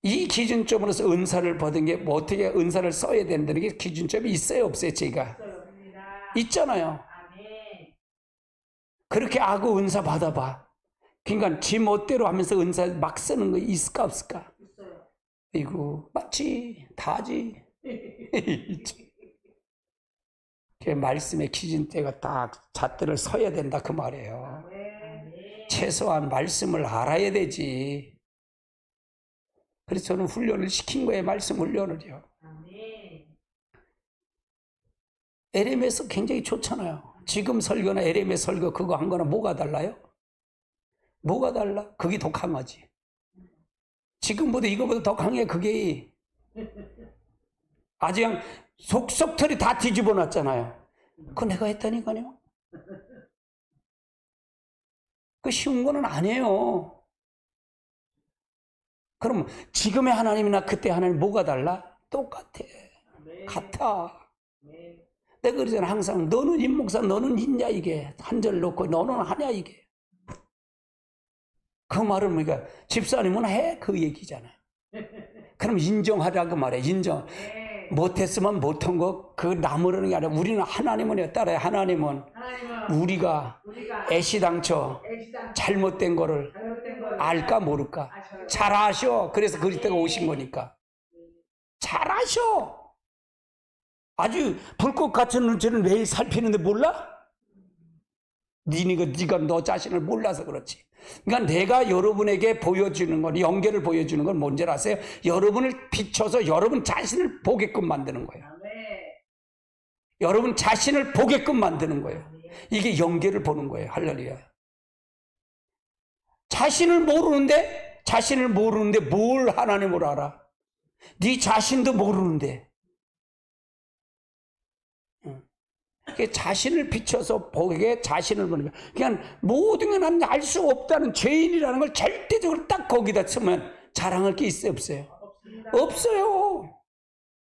이 기준점으로서 은사를 받은 게 뭐 어떻게 은사를 써야 된다는 게 기준점이 있어요 없어요? 제가 있잖아요. 그렇게 하고 은사 받아봐. 그러니까 지 멋대로 하면서 은사 막 쓰는 거 있을까 없을까? 있어요. 이거 맞지 다 하지. 그 말씀의 기준대가 딱 잣대를 서야 된다 그 말이에요. 최소한 말씀을 알아야 되지. 그래서 저는 훈련을 시킨 거예요. 말씀 훈련을요. LMS 굉장히 좋잖아요. 지금 설교나 LMS 설교 그거 한 거나 뭐가 달라요? 뭐가 달라? 그게 더 강하지. 지금보다 이거보다 더 강해 그게. 아직 속속털이 다 뒤집어 놨잖아요. 그거 내가 했다니까요. 그 쉬운 거는 아니에요. 그럼 지금의 하나님이나 그때 하나님 뭐가 달라? 똑같아. 같아. 내가 그러잖아. 항상 너는 임목사 너는 있냐 이게. 한 절 놓고 너는 하냐 이게. 그 말은 뭐니까 집사님은 해 그 얘기잖아요. 그럼 인정하라고 말해. 인정. 못했으면 못한 거 그 나무라는 게 아니라 우리는 하나님은 따라요. 하나님은 우리가 애시당초 잘못된 거를 알까 모를까 잘 아셔. 그래서 그리스도가 오신 거니까 잘 아셔. 아주 불꽃 같은 눈치는 매일 살피는데 몰라? 네가 너 자신을 몰라서 그렇지. 그러니까 내가 여러분에게 보여주는 건 연계를 보여주는 건 뭔지 아세요? 여러분을 비춰서 여러분 자신을 보게끔 만드는 거예요. 여러분 자신을 보게끔 만드는 거예요. 이게 연계를 보는 거예요. 할렐루야. 자신을 모르는데 뭘 하나님을 알아? 네 자신도 모르는데. 자신을 비춰서 보게 자신을 보는 거야. 그냥 모든 게 난 알 수 없다는 죄인이라는 걸 절대적으로 딱 거기다 쓰면 자랑할 게 있어요 없어요? 없어요.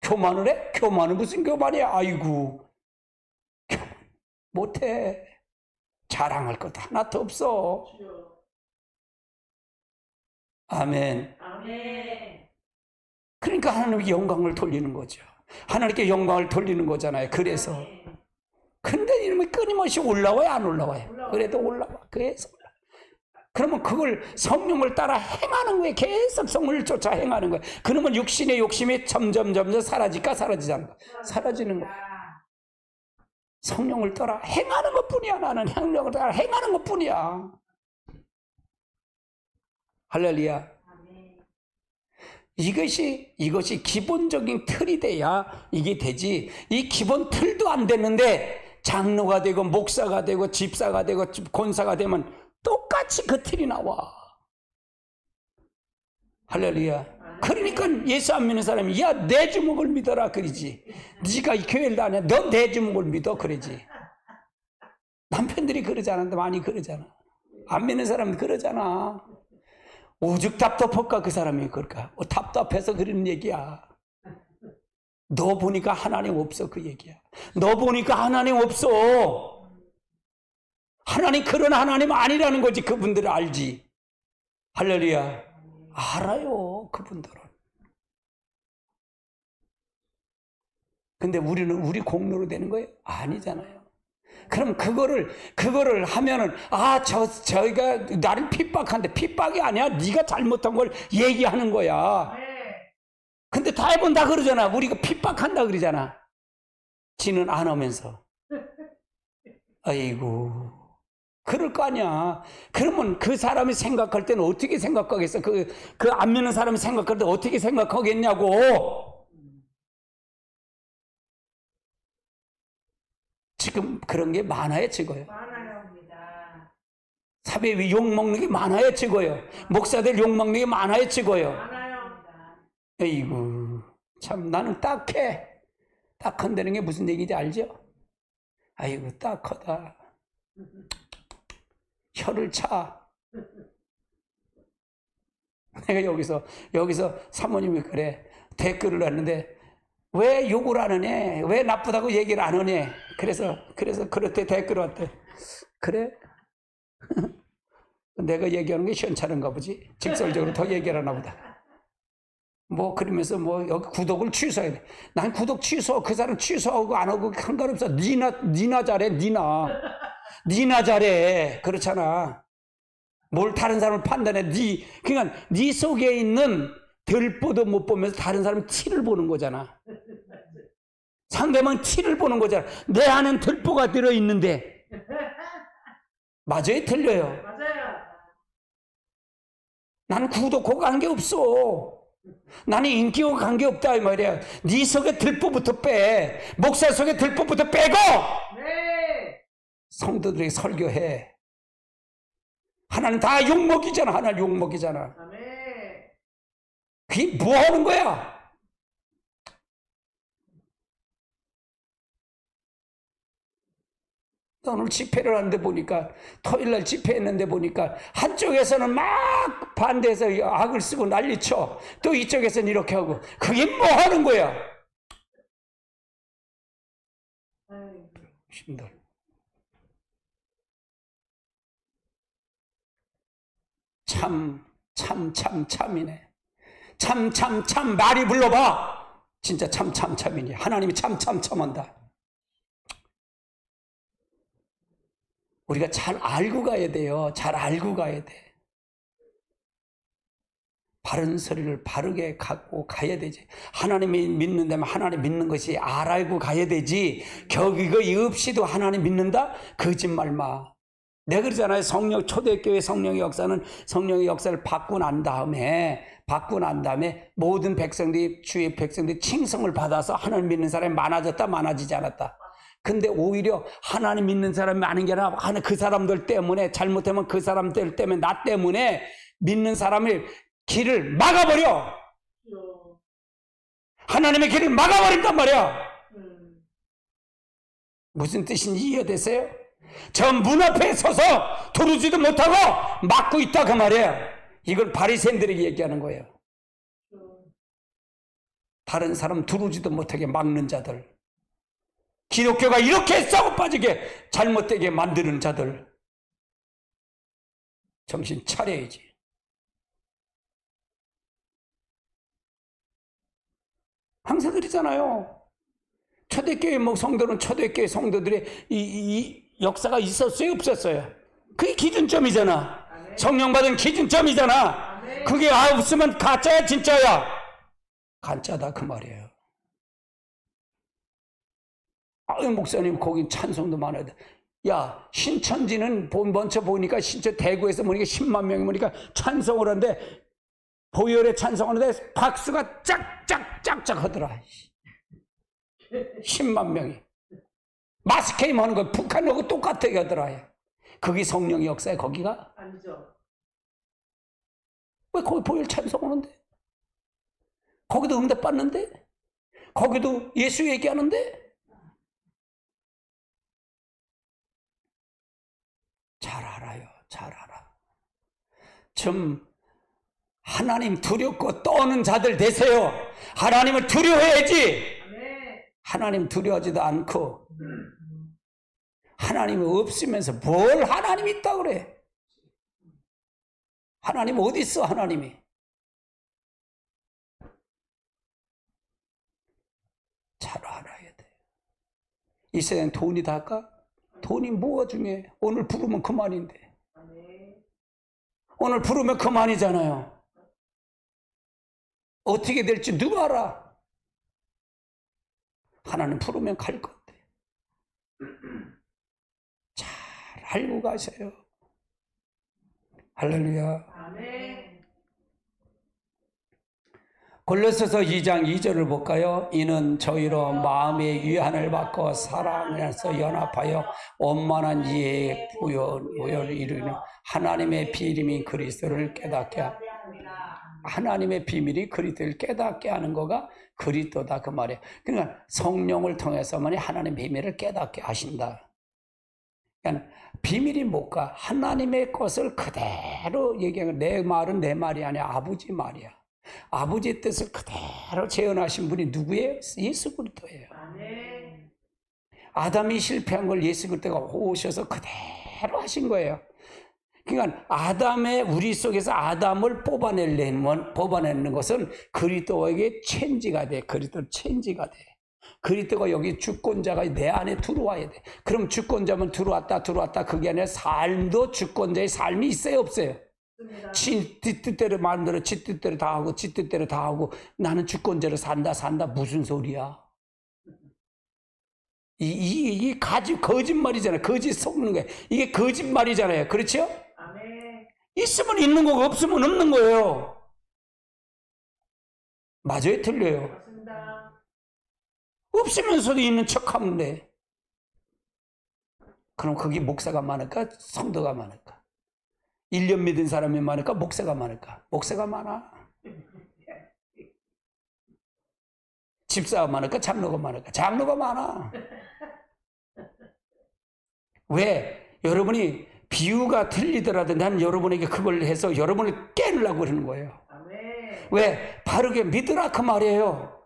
교만을 해? 교만은 무슨 교만이야? 아이고 못해. 자랑할 것도 하나도 없어. 아멘. 그러니까 하나님께 영광을 돌리는 거죠. 하나님께 영광을 돌리는 거잖아요. 그래서 근데 이러면 끊임없이 올라와요 안 올라와요? 그래도 올라와. 계속 올라와. 그러면 그걸 성령을 따라 행하는 거예요. 계속 성령을 쫓아 행하는 거예요. 그러면 육신의 욕심이 점점 사라질까 사라지지 않을까? 사라지는 거예요. 성령을 따라 행하는 것뿐이야. 나는 성령을 따라 행하는 것뿐이야. 할렐루야. 이것이 기본적인 틀이 돼야 이게 되지. 이 기본 틀도 안 됐는데 장로가 되고 목사가 되고 집사가 되고 권사가 되면 똑같이 그 틀이 나와. 할렐루야. 그러니까 예수 안 믿는 사람이 야 내 주먹을 믿어라 그러지. 네가 이 교회를 다녀 너 내 주먹을 믿어 그러지. 남편들이 그러지 않는데 많이 그러잖아. 안 믿는 사람은 그러잖아. 오죽 답답할까 그 사람이 그럴까. 답답해서 그러는 얘기야. 너 보니까 하나님 없어 그 얘기야. 너 보니까 하나님 없어. 하나님 그런 하나님 아니라는 거지. 그분들은 알지. 할렐루야. 알아요 그분들은. 근데 우리는 우리 공로로 되는 거예요? 아니잖아요. 그럼 그거를 하면은, 저희가 나를 핍박한데, 핍박이 아니야. 네가 잘못한 걸 얘기하는 거야. 네. 근데 대부분 다 그러잖아. 우리가 핍박한다 그러잖아. 지는 안 하면서. 아이고. 그럴 거 아니야. 그러면 그 사람이 생각할 때는 어떻게 생각하겠어? 그 안 믿는 사람이 생각할 때 어떻게 생각하겠냐고. 지금 그런 게 많아요, 지고요. 많아요입니다. 사회에 욕먹는 게 많아요, 지고요. 목사들 욕먹는 게 많아요, 지고요. 많아요입니다. 아이고, 참, 나는 딱해. 딱한다는 게 무슨 얘기인지 알죠? 아이고, 딱하다. 혀를 차. 내가 여기서 사모님이 그래. 댓글을 했는데, 왜 욕을 안 하냐? 왜 나쁘다고 얘기를 안 하냐? 그래서 그렇대 댓글 왔대. 그래? 내가 얘기하는 게 시원찮은가 보지? 직설적으로 더 얘기를 하나 보다. 뭐 그러면서 뭐 여기 구독을 취소해야 돼. 난 구독 취소, 그 사람 취소하고 안 하고 상관없어. 니나 잘해, 니나 잘해. 그렇잖아. 뭘 다른 사람을 판단해. 그러니까 네 속에 있는 들보도 못 보면서 다른 사람 티를 보는 거잖아. 상대방 티를 보는 거잖아. 내 안엔 들보가 들어있는데. 맞아요? 틀려요? 맞아요. 나는 구독하고 관계없어. 나는 인기하고 관계없다 이 말이야. 네 속에 들보부터 빼. 목사 속에 들보부터 빼고 네. 성도들에게 설교해. 하나는 다 욕먹이잖아. 하나는 욕먹이잖아. 아멘. 그게 뭐 하는 거야? 오늘 집회를 하는데 보니까, 토요일날 집회했는데 보니까 한쪽에서는 막 반대해서 악을 쓰고 난리쳐. 또 이쪽에서는 이렇게 하고. 그게 뭐 하는 거야? 아이고. 힘들어. 참이네. 참 말이 불러봐. 진짜 참이니. 하나님이 참한다. 우리가 잘 알고 가야 돼요. 잘 알고 가야 돼. 바른 소리를 바르게 갖고 가야 되지. 하나님이 믿는다면 하나님 믿는 것이 알고 가야 되지. 이거 없이도 하나님 믿는다? 거짓말 마. 내가 그러잖아요. 초대교회 성령의 역사를 받고 난 다음에 모든 백성들이, 주의 백성들이 칭송을 받아서 하나님 믿는 사람이 많아졌다, 많아지지 않았다. 근데 오히려 하나님 믿는 사람이 많은 게 아니라 그 사람들 때문에, 잘못하면 그 사람들 때문에, 나 때문에 믿는 사람의 길을 막아버려. 하나님의 길을 막아버린단 말이야. 무슨 뜻인지 이해되세요? 저 문 앞에 서서 들어오지도 못하고 막고 있다 그 말이에요. 이걸 바리새인들에게 얘기하는 거예요. 다른 사람 들어오지도 못하게 막는 자들, 기독교가 이렇게 썩어 빠지게 잘못되게 만드는 자들, 정신 차려야지. 항상 그러잖아요. 초대교회 성도는 초대교회 성도들의 이 역사가 있었어요, 없었어요? 그게 기준점이잖아. 성령 받은 기준점이잖아. 그게 없으면 가짜야, 진짜야? 가짜다 그 말이에요. 목사님 거기 찬송도 많아야 돼. 야, 신천지는 먼저 보니까 대구에서 보니까 10만 명이 보니까 찬송을 하는데, 보혈에 찬송하는데 박수가 짝짝짝짝 하더라. 10만 명이. 마스케임 하는 거 북한하고 똑같게 하더라. 그게 성령의 역사야, 거기가? 아니죠. 왜 거기 보혈 찬송하는데? 거기도 응답받는데? 거기도 예수 얘기하는데? 잘 알아요. 잘 알아. 좀 하나님 두렵고 떠는 자들 되세요. 하나님을 두려워해야지. 하나님 두려워하지도 않고 하나님이 없으면서 뭘 하나님이 있다고 그래. 하나님 어디 있어, 하나님이. 잘 알아야 돼. 이 세상엔 돈이 다일까? 돈이 뭐가 중요해? 오늘 부르면 그만인데. 아멘. 오늘 부르면 그만이잖아요. 어떻게 될지 누가 알아? 하나님 부르면 갈 건데. 잘 알고 가세요. 할렐루야. 아멘. 골로새서 2장 2절을 볼까요? 이는 저희로 마음의 위안을 받고 사랑에서 연합하여 원만한 이해의 부여를 이루는 하나님의 비밀인 그리스도를 깨닫게 하나님의 비밀이 그리스도를 깨닫게 하는 거가 그리스도다 그 말이에요. 그러니까 성령을 통해서만이 하나님의 비밀을 깨닫게 하신다. 그러니까 비밀이 뭘까? 하나님의 것을 그대로 얘기하는 내 말은 내 말이 아니야. 아버지 말이야. 아버지의 뜻을 그대로 재현하신 분이 누구예요? 예수 그리스도예요. 아멘. 아담이 실패한 걸 예수 그리스도가 오셔서 그대로 하신 거예요. 그러니까 아담의 우리 속에서 아담을 뽑아내는 것은 그리스도에게 체인지가 돼. 그리스도 체인지가 돼. 그리스도가 여기 주권자가 내 안에 들어와야 돼. 그럼 주권자면 들어왔다 그게 아니라 삶도 주권자의 삶이 있어요 없어요? 지 뜻대로 마음대로 지 뜻대로 다 하고 지 뜻대로 다 하고 나는 주권자로 산다 무슨 소리야? 이 거짓말이잖아요. 거짓 속는 거예요. 이게 거짓말이잖아요. 그렇죠? 아멘. 있으면 있는 거고 없으면 없는 거예요. 맞아요, 틀려요? 맞습니다. 없으면서도 있는 척하면 돼. 그럼 거기 목사가 많을까? 성도가 많을까? 1년 믿은 사람이 많을까? 목사가 많을까? 목사가 많아. 집사가 많을까? 장로가 많을까? 장로가 많아. 왜? 여러분이 비유가 틀리더라도 난 여러분에게 그걸 해서 여러분을 깨우려고 그러는 거예요. 아멘. 왜? 바르게 믿으라 그 말이에요.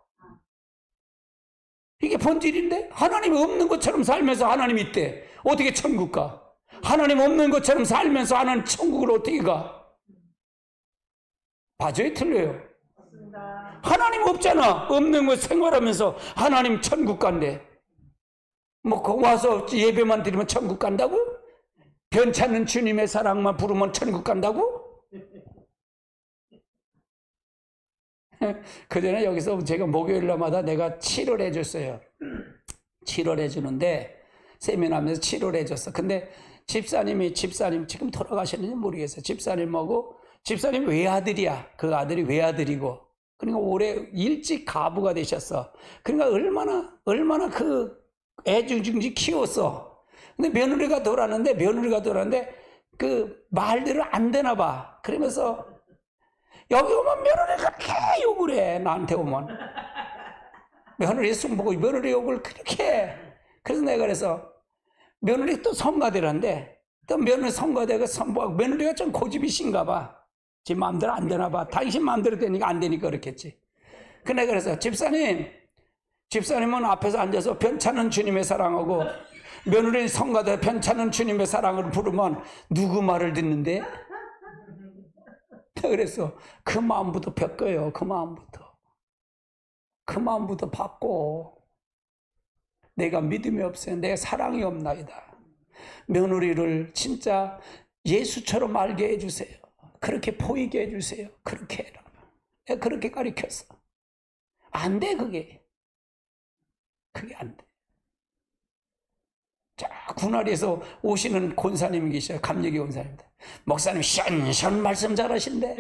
이게 본질인데 하나님이 없는 것처럼 살면서 하나님이 있대. 어떻게 천국 가? 하나님 없는 것처럼 살면서 하나님 천국을 어떻게 가? 맞아요? 틀려요? 맞습니다. 하나님 없잖아. 없는 거 생활하면서 하나님 천국 간대. 뭐 거기 와서 예배만 드리면 천국 간다고? 변찮는 주님의 사랑만 부르면 천국 간다고? 그 전에 여기서 제가 목요일마다 내가 치료를 해줬어요. 치료를 해주는데 세미나하면서 치료를 해줬어. 근데 집사님 지금 돌아가셨는지 모르겠어요. 집사님 외아들이야. 그 아들이 외아들이고. 그러니까 올해 일찍 가부가 되셨어. 그러니까 얼마나 그 애중중지 키웠어. 근데 며느리가 돌았는데 그 말대로 안 되나 봐. 그러면서 여기 오면 며느리가 그렇게 욕을 해. 나한테 오면. 며느리 승보고 며느리 욕을 그렇게 해. 그래서 내가 그래서 며느리 또 성가대란데 또 며느리 성가대가 선보하고 며느리가 좀 고집이신가 봐. 지 마음대로 안 되나 봐. 당신 마음대로 되니까 안 되니까 그렇겠지. 근데 그래서 집사님은 앞에서 앉아서 변찮은 주님의 사랑하고 며느리 성가대 변찮은 주님의 사랑을 부르면 누구 말을 듣는데? 그래서 그 마음부터 바꿔요. 그 마음부터 바꿔. 내가 믿음이 없어요. 내가 사랑이 없나이다. 며느리를 진짜 예수처럼 알게 해주세요. 그렇게 보이게 해주세요. 그렇게 해라. 내가 그렇게 가르쳤어. 안 돼, 그게 안 돼. 자, 군화리에서 오시는 권사님이 계셔요. 감리교 권사님들. 목사님 시원시원 말씀 잘하신대.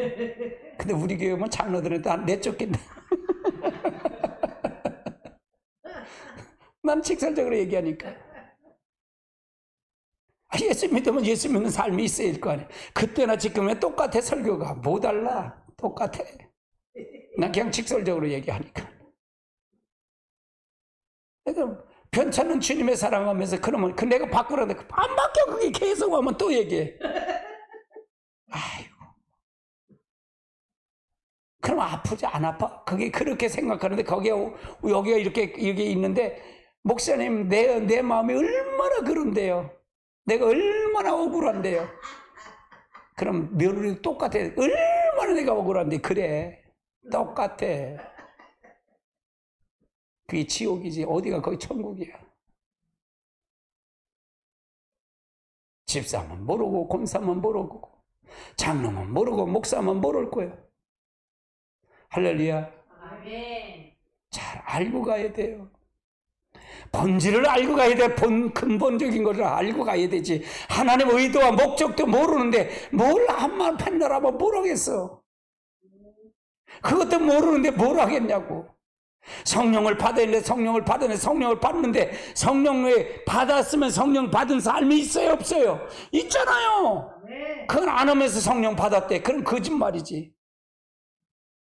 근데 우리 교회 오면 장로들은 다 내쫓긴다. 난 직설적으로 얘기하니까. 예수 믿으면 예수 믿는 삶이 있어야 될 거 아니야. 그때나 지금은 똑같아. 설교가 뭐 달라. 똑같아. 난 그냥 직설적으로 얘기하니까. 그러니까 변찮는 주님의 사랑하면서 그러면 내가 바꾸라는데 안 바뀌어. 그게 계속 하면 또 얘기해. 아이고. 그럼 아프지 안 아파? 그게 그렇게 생각하는데 여기가 이렇게 있는데 목사님 내 마음이 얼마나 그런데요. 내가 얼마나 억울한데요. 그럼 며느리 똑같아. 얼마나 내가 억울한데 그래. 똑같아. 그게 지옥이지. 어디가 거기 천국이야. 집사면 모르고 권사면 모르고 장로면 모르고 목사면 모를 거예요. 할렐루야. 아멘. 잘 알고 가야 돼요. 본질을 알고 가야 돼. 근본적인 것을 알고 가야 되지. 하나님의 의도와 목적도 모르는데 뭘 한말 판단하면 모르겠어. 그것도 모르는데 뭘 하겠냐고. 성령을 받았는데 성령을 받는데 성령을 받았으면 성령 받은 삶이 있어요 없어요? 있잖아요. 그건 안 하면서 성령 받았대. 그럼 거짓말이지.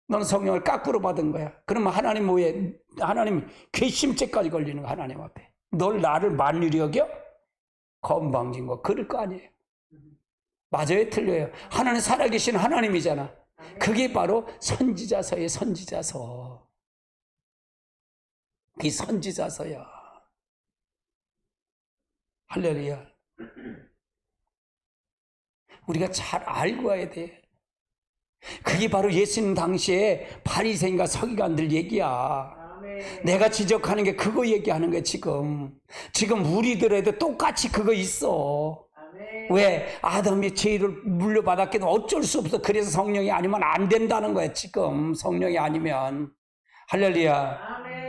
넌 성령을 거꾸로 받은 거야. 그러면 하나님 뭐에 하나님 괘씸죄까지 걸리는 거야. 하나님 앞에. 널 나를 만유리 여겨? 건방진 거 그럴 거 아니에요. 맞아요 틀려요? 하나님 살아계신 하나님이잖아. 그게 바로 선지자서의 선지자서. 그 선지자서야. 할렐루야. 우리가 잘 알고 와야 돼. 그게 바로 예수님 당시에 바리새인과 서기관들 얘기야. 아멘. 내가 지적하는 게 그거 얘기하는 거야 지금. 지금 우리들에도 똑같이 그거 있어. 아멘. 왜? 아담이 죄를 물려받았기도 어쩔 수 없어. 그래서 성령이 아니면 안 된다는 거야 지금. 성령이 아니면. 할렐루야. 아멘.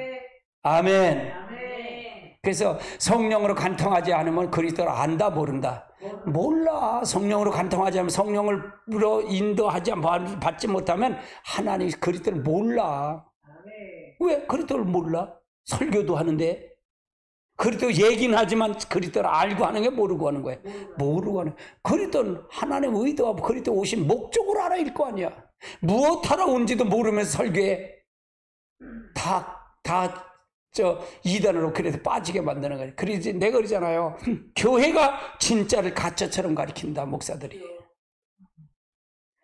아멘. 아멘. 그래서 성령으로 간통하지 않으면 그리스도를 안다 모른다. 몰라. 성령으로 간통하지 않으면 성령으로 인도하지 받지 못하면 하나님 그리스도를 몰라. 아멘. 왜 그리스도를 몰라? 설교도 하는데 그리스도 얘기는 하지만 그리스도를 알고 하는 게 모르고 하는 거야. 모르고 하는. 그리스도는 하나님의 의도와 그리스도 오신 목적을 알아야 거 아니야. 무엇하러 온지도 모르면서 설교해. 이단으로 그래서 빠지게 만드는 거예요. 그러지, 내가 그러잖아요. 교회가 진짜를 가짜처럼 가리킨다, 목사들이.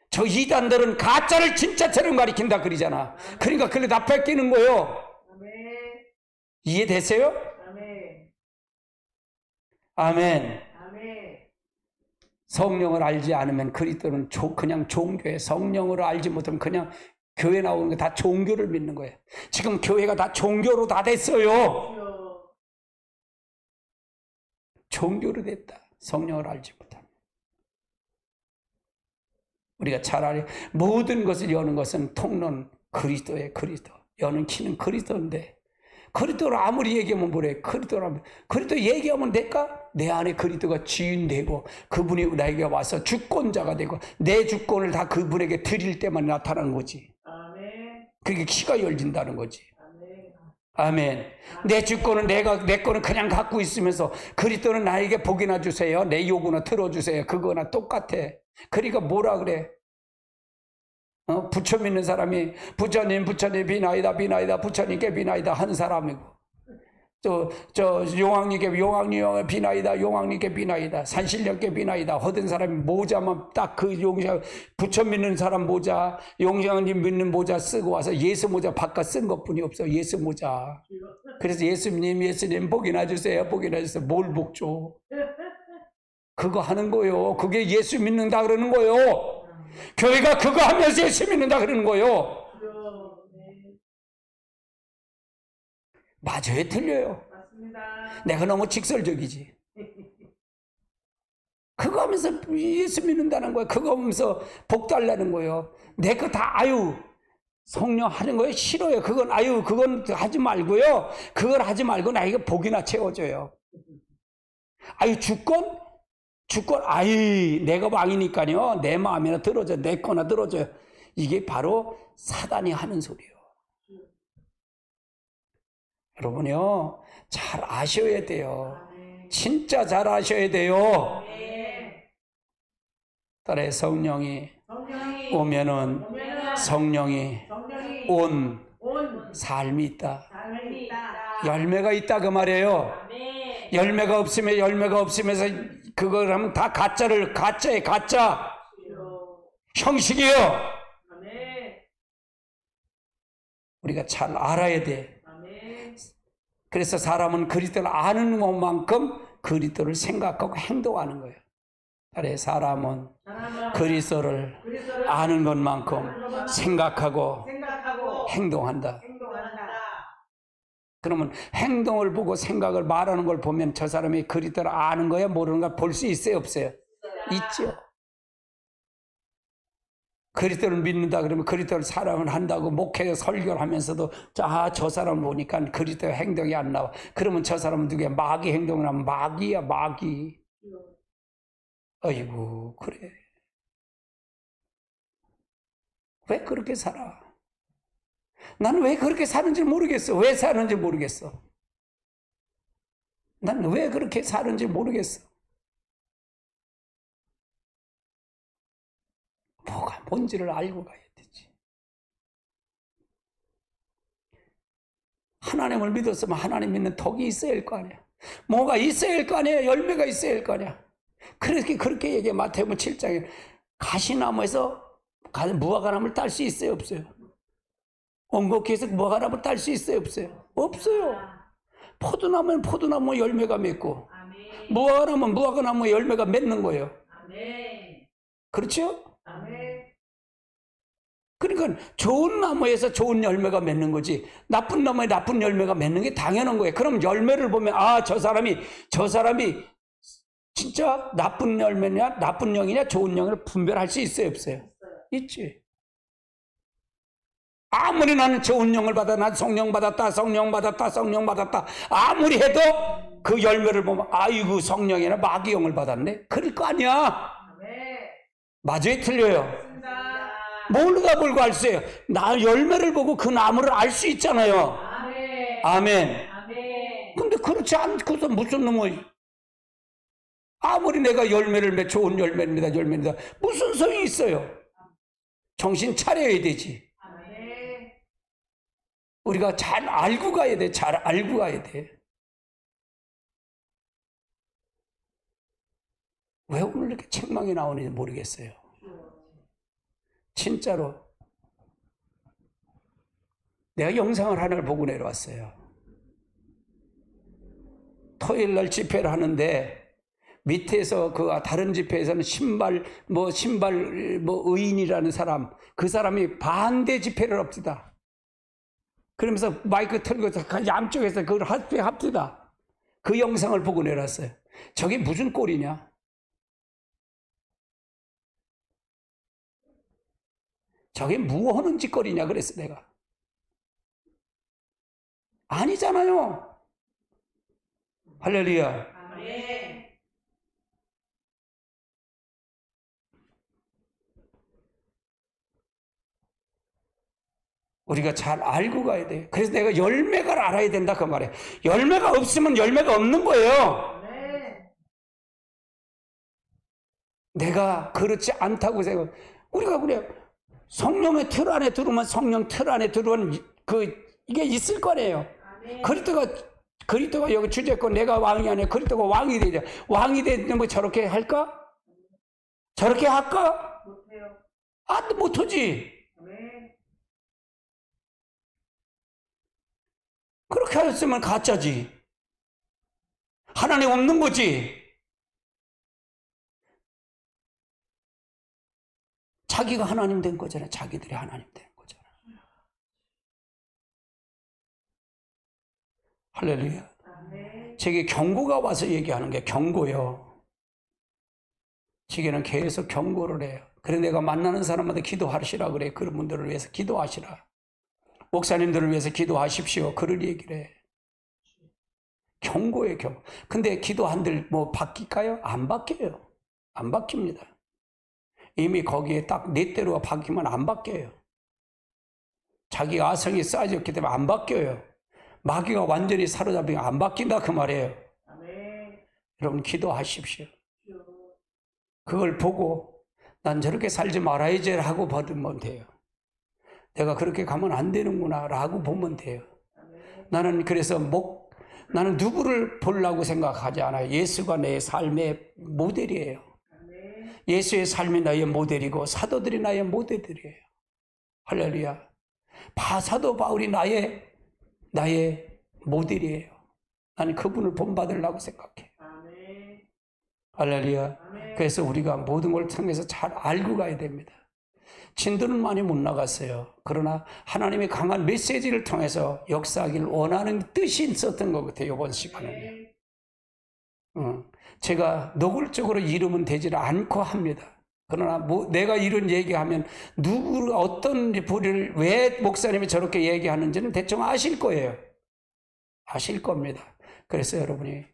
저 이단들은 가짜를 진짜처럼 가리킨다, 그러잖아. 그러니까 그래 다 뺏기는 거예요. 아멘. 이해되세요? 아멘. 아멘. 아멘. 성령을 알지 않으면 그리스도는 그냥 종교에 성령으로 알지 못하면 그냥 교회 나오는 거 다 종교를 믿는 거예요. 지금 교회가 다 종교로 다 됐어요. 종교로 됐다. 성령을 알지 못하면. 우리가 차라리 모든 것을 여는 것은 통로는 그리스도예요. 그리스도. 여는 키는 그리스도인데 그리스도를 아무리 얘기하면 뭐래. 그리스도 얘기하면 될까? 내 안에 그리스도가 주인되고 그분이 나에게 와서 주권자가 되고 내 주권을 다 그분에게 드릴 때만 나타나는 거지. 그게 키가 열린다는 거지. 아멘. 내 주권은 내 거는 그냥 갖고 있으면서 그리스도는 나에게 복이나 주세요. 내 요구나 들어주세요. 그거나 똑같아. 그러니까 뭐라 그래? 부처 믿는 사람이 부처님 비나이다 부처님께 비나이다 한 사람이고 용왕님께 용왕님께 비나이다 산신령께 비나이다 하던 사람이 모자만 딱 그 용상 부처 믿는 사람 모자 용왕님 믿는 모자 쓰고 와서 예수 모자 바꿔 쓴 것뿐이 없어. 예수 모자. 그래서 예수님 복이나 주세요. 뭘 복 줘? 그거 하는 거요. 그게 예수 믿는다 그러는 거요. 교회가 그거 하면서 예수 믿는다 그러는 거요. 맞아요, 틀려요? 맞습니다. 내가 너무 직설적이지. 그거 하면서 예수 믿는다는 거예요. 그거 하면서 복 달라는 거예요. 내 거 다 성령 하는 거예요. 싫어요. 그건 하지 말고요. 그걸 하지 말고 나에게 복이나 채워줘요. 주권, 내가 왕이니까요. 내 마음이나 들어줘. 내 거나 들어줘요. 이게 바로 사단이 하는 소리예요. 여러분요, 잘 아셔야 돼요. 진짜 잘 아셔야 돼요. 딸의 성령이 오면은 성령이 온 삶이 있다. 열매가 있다 그 말이에요. 열매가 없으면서 그걸 하면 다 가짜에 가짜 형식이에요. 우리가 잘 알아야 돼. 그래서 사람은 그리스도를 아는 것만큼 그리스도를 생각하고 행동하는 거예요. 사람은 그리스도를 아는 것만큼 생각하고 행동한다. 그러면 행동을 보고 생각을 말하는 걸 보면 저 사람이 그리스도를 아는 거야 모르는 거야 볼 수 있어요 없어요? 있죠. 그리스도를 믿는다 그러면 그리스도를 사랑을 한다고 목회 설교를 하면서도 저 사람 보니까 그리스도의 행동이 안 나와. 그러면 저 사람은 누구야? 마귀 행동을 하면 마귀야 마귀. 아이고 그래. 왜 그렇게 살아? 나는 왜 그렇게 사는지 모르겠어. 왜 사는지 모르겠어. 나는 왜 그렇게 사는지 모르겠어. 뭐가 뭔지를 알고 가야 되지. 하나님을 믿었으면 하나님 믿는 덕이 있어야 할 거 아니야. 뭐가 있어야 할 거 아니야. 열매가 있어야 할 거 아니야. 그렇게 얘기해. 마태복음 7장에 가시나무에서 무화과나무를 딸 수 있어요 없어요? 엉겅퀴에서 무화과나무를 딸 수 있어요 없어요? 없어요. 포도나무는 포도나무 열매가 맺고 무화과나무는 무화과나무 열매가 맺는 거예요. 그렇죠? 그러니까 좋은 나무에서 좋은 열매가 맺는 거지 나쁜 나무에 나쁜 열매가 맺는 게 당연한 거예요. 그럼 열매를 보면 저 사람이 진짜 나쁜 열매냐 나쁜 영이냐 좋은 영을 분별할 수 있어요 없어요? 있지. 아무리 나는 좋은 영을 받아 난 성령 받았다 아무리 해도 그 열매를 보면 아이고 성령이나 마귀 영을 받았네 그럴 거 아니야. 맞아요 틀려요? 모르다 보고 알 수 있어요. 나 열매를 보고 그 나무를 알 수 있잖아요. 아멘. 근데 그렇지 않고서 무슨 놈의 아무리 내가 열매를 좋은 열매입니다 무슨 소용이 있어요? 정신 차려야 되지. 우리가 잘 알고 가야 돼. 잘 알고 가야 돼. 왜 오늘 이렇게 책망이 나오는지 모르겠어요. 진짜로 내가 영상을 하나를 보고 내려왔어요. 토요일 날 집회를 하는데 밑에서 다른 집회에서는 신발 의인이라는 사람 그 사람이 반대 집회를 합시다. 그러면서 마이크 틀고 양쪽에서 그걸 합시다. 그 영상을 보고 내려왔어요. 저게 무슨 꼴이냐? 저게 뭐 하는 짓거리냐 그랬어 내가. 아니잖아요. 할렐루야. 우리가 잘 알고 가야 돼. 그래서 내가 열매가 알아야 된다 그 말이에요. 열매가 없으면 열매가 없는 거예요. 내가 그렇지 않다고 생각. 우리가 그래 성령의 틀 안에 들어오면 성령 틀 안에 들어오는 이게 있을 거예요. 그리스도가 여기 주제권 내가 왕이 아니야. 그리스도가 왕이 되자. 왕이 되는 뭐 저렇게 할까? 저렇게 할까? 못해요. 못하지. 그렇게 하였으면 가짜지. 하나님 없는 거지. 자기가 하나님 된 거잖아. 자기들이 하나님 된 거잖아. 할렐루야. 제게 경고가 와서 얘기하는 게 경고요. 제게는 계속 경고를 해요. 그래 내가 만나는 사람마다 기도하시라 그래. 그런 분들을 위해서 기도하시라. 목사님들을 위해서 기도하십시오. 그럴 얘기를 해. 경고예요, 경고. 근데 기도한들 바뀔까요? 안 바뀌어요. 안 바뀝니다. 이미 거기에 딱 내 때로 바뀌면 안 바뀌어요. 자기 아성이 쌓여졌기 때문에 안 바뀌어요. 마귀가 완전히 사로잡히면 안 바뀐다 그 말이에요. 여러분 기도하십시오. 그걸 보고 난 저렇게 살지 말아야지 하고 받으면 돼요. 내가 그렇게 가면 안 되는구나 라고 보면 돼요. 나는 그래서 나는 누구를 보려고 생각하지 않아요. 예수가 내 삶의 모델이에요. 예수의 삶이 나의 모델이고 사도들이 나의 모델들이에요. 할렐루야. 사도 바울이 나의 모델이에요. 나는 그분을 본받으려고 생각해. 할렐루야. 그래서 우리가 모든 걸 통해서 잘 알고 가야 됩니다. 진도는 많이 못 나갔어요. 그러나 하나님의 강한 메시지를 통해서 역사하기를 원하는 뜻이 있었던 것 같아요. 이번 시간은요. 제가 노골적으로 이름은 되지를 않고 합니다. 그러나 내가 이런 얘기하면 누구가 어떤 부류를 왜 목사님이 저렇게 얘기하는지는 대충 아실 거예요. 아실 겁니다. 그래서 여러분이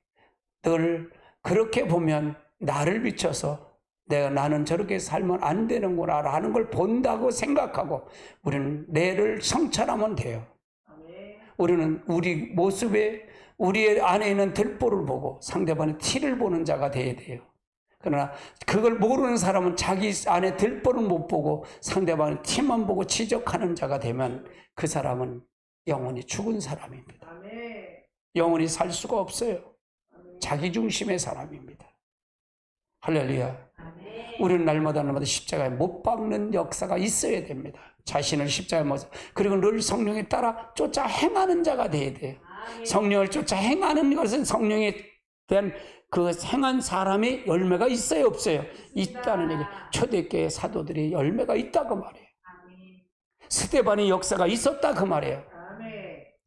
늘 그렇게 보면 나를 비춰서 나는 저렇게 살면 안 되는구나 라는 걸 본다고 생각하고 우리는 내를 성찰하면 돼요. 우리는 우리 모습에 우리 안에 있는 들보를 보고 상대방의 티를 보는 자가 되어야 돼요. 그러나 그걸 모르는 사람은 자기 안에 들보를 못 보고 상대방의 티만 보고 지적하는 자가 되면 그 사람은 영원히 죽은 사람입니다. 영원히 살 수가 없어요. 자기중심의 사람입니다. 할렐루야. 우리는 날마다 십자가에 못 박는 역사가 있어야 됩니다. 자신을 십자가에 못, 그리고 늘 성령에 따라 쫓아 행하는 자가 되어야 돼요. 성령을 쫓아 행하는 것은 성령에 대한 그 행한 사람의 열매가 있어요, 없어요? 있다는 얘기. 초대교회 사도들이 열매가 있다고 말해요. 스데반의 역사가 있었다 그 말이에요.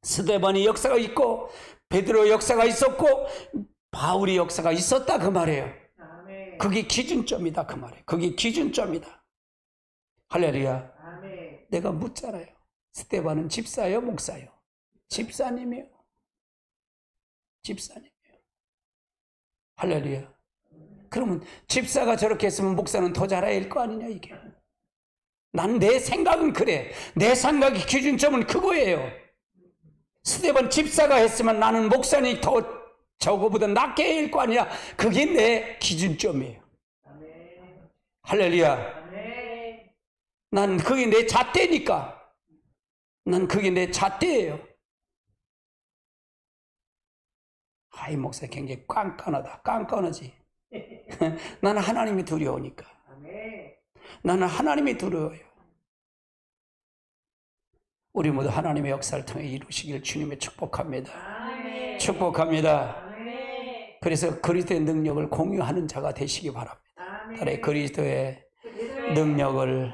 스데반의 역사가 있고 베드로의 역사가 있었고 바울의 역사가 있었다 그 말이에요. 그게 기준점이다 그 말이에요. 그게 기준점이다. 할렐루야. 내가 묻잖아요. 스데반은 집사예요, 목사예요? 집사님이요. 집사님이요. 할렐루야. 그러면 집사가 저렇게 했으면 목사는 더 잘해야 할 거 아니냐 이게. 난 내 생각은 그래. 내 생각의 기준점은 그거예요. 스데반 집사가 했으면 나는 목사님 더 저거보다 낫게 해야 할 거 아니야. 그게 내 기준점이에요. 할렐루야. 난 그게 내 잣대니까. 난 그게 내 잣대예요. 아이 목사 굉장히 깐깐하다. 깐깐하지. 나는 하나님이 두려우니까. 나는 하나님이 두려워요. 우리 모두 하나님의 역사를 통해 이루시길 주님의 축복합니다. 축복합니다. 그래서 그리스도의 능력을 공유하는 자가 되시기 바랍니다. 따라 그리스도의 능력을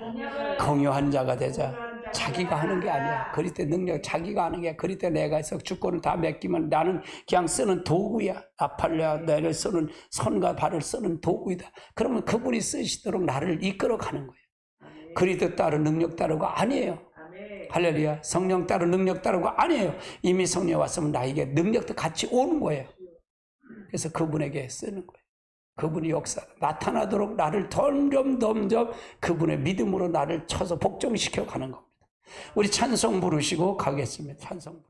공유한 자가 되자. 자기가 하는 게 아니야. 그리스도의 능력 자기가 하는 게 그리스도 내가 해서 주권을 다 맡기면 나는 그냥 쓰는 도구야. 나팔려 내를 쓰는 손과 발을 쓰는 도구이다. 그러면 그분이 쓰시도록 나를 이끌어 가는 거예요. 그리스도 따로 능력 따르가 아니에요. 할렐루야. 성령 따로 능력 따르가 아니에요. 이미 성령 왔으면 나에게 능력도 같이 오는 거예요. 그래서 그분에게 쓰는 거예요. 그분이 역사 나타나도록 나를 점점 그분의 믿음으로 나를 쳐서 복종시켜 가는 겁니다. 우리 찬송 부르시고 가겠습니다. 찬송.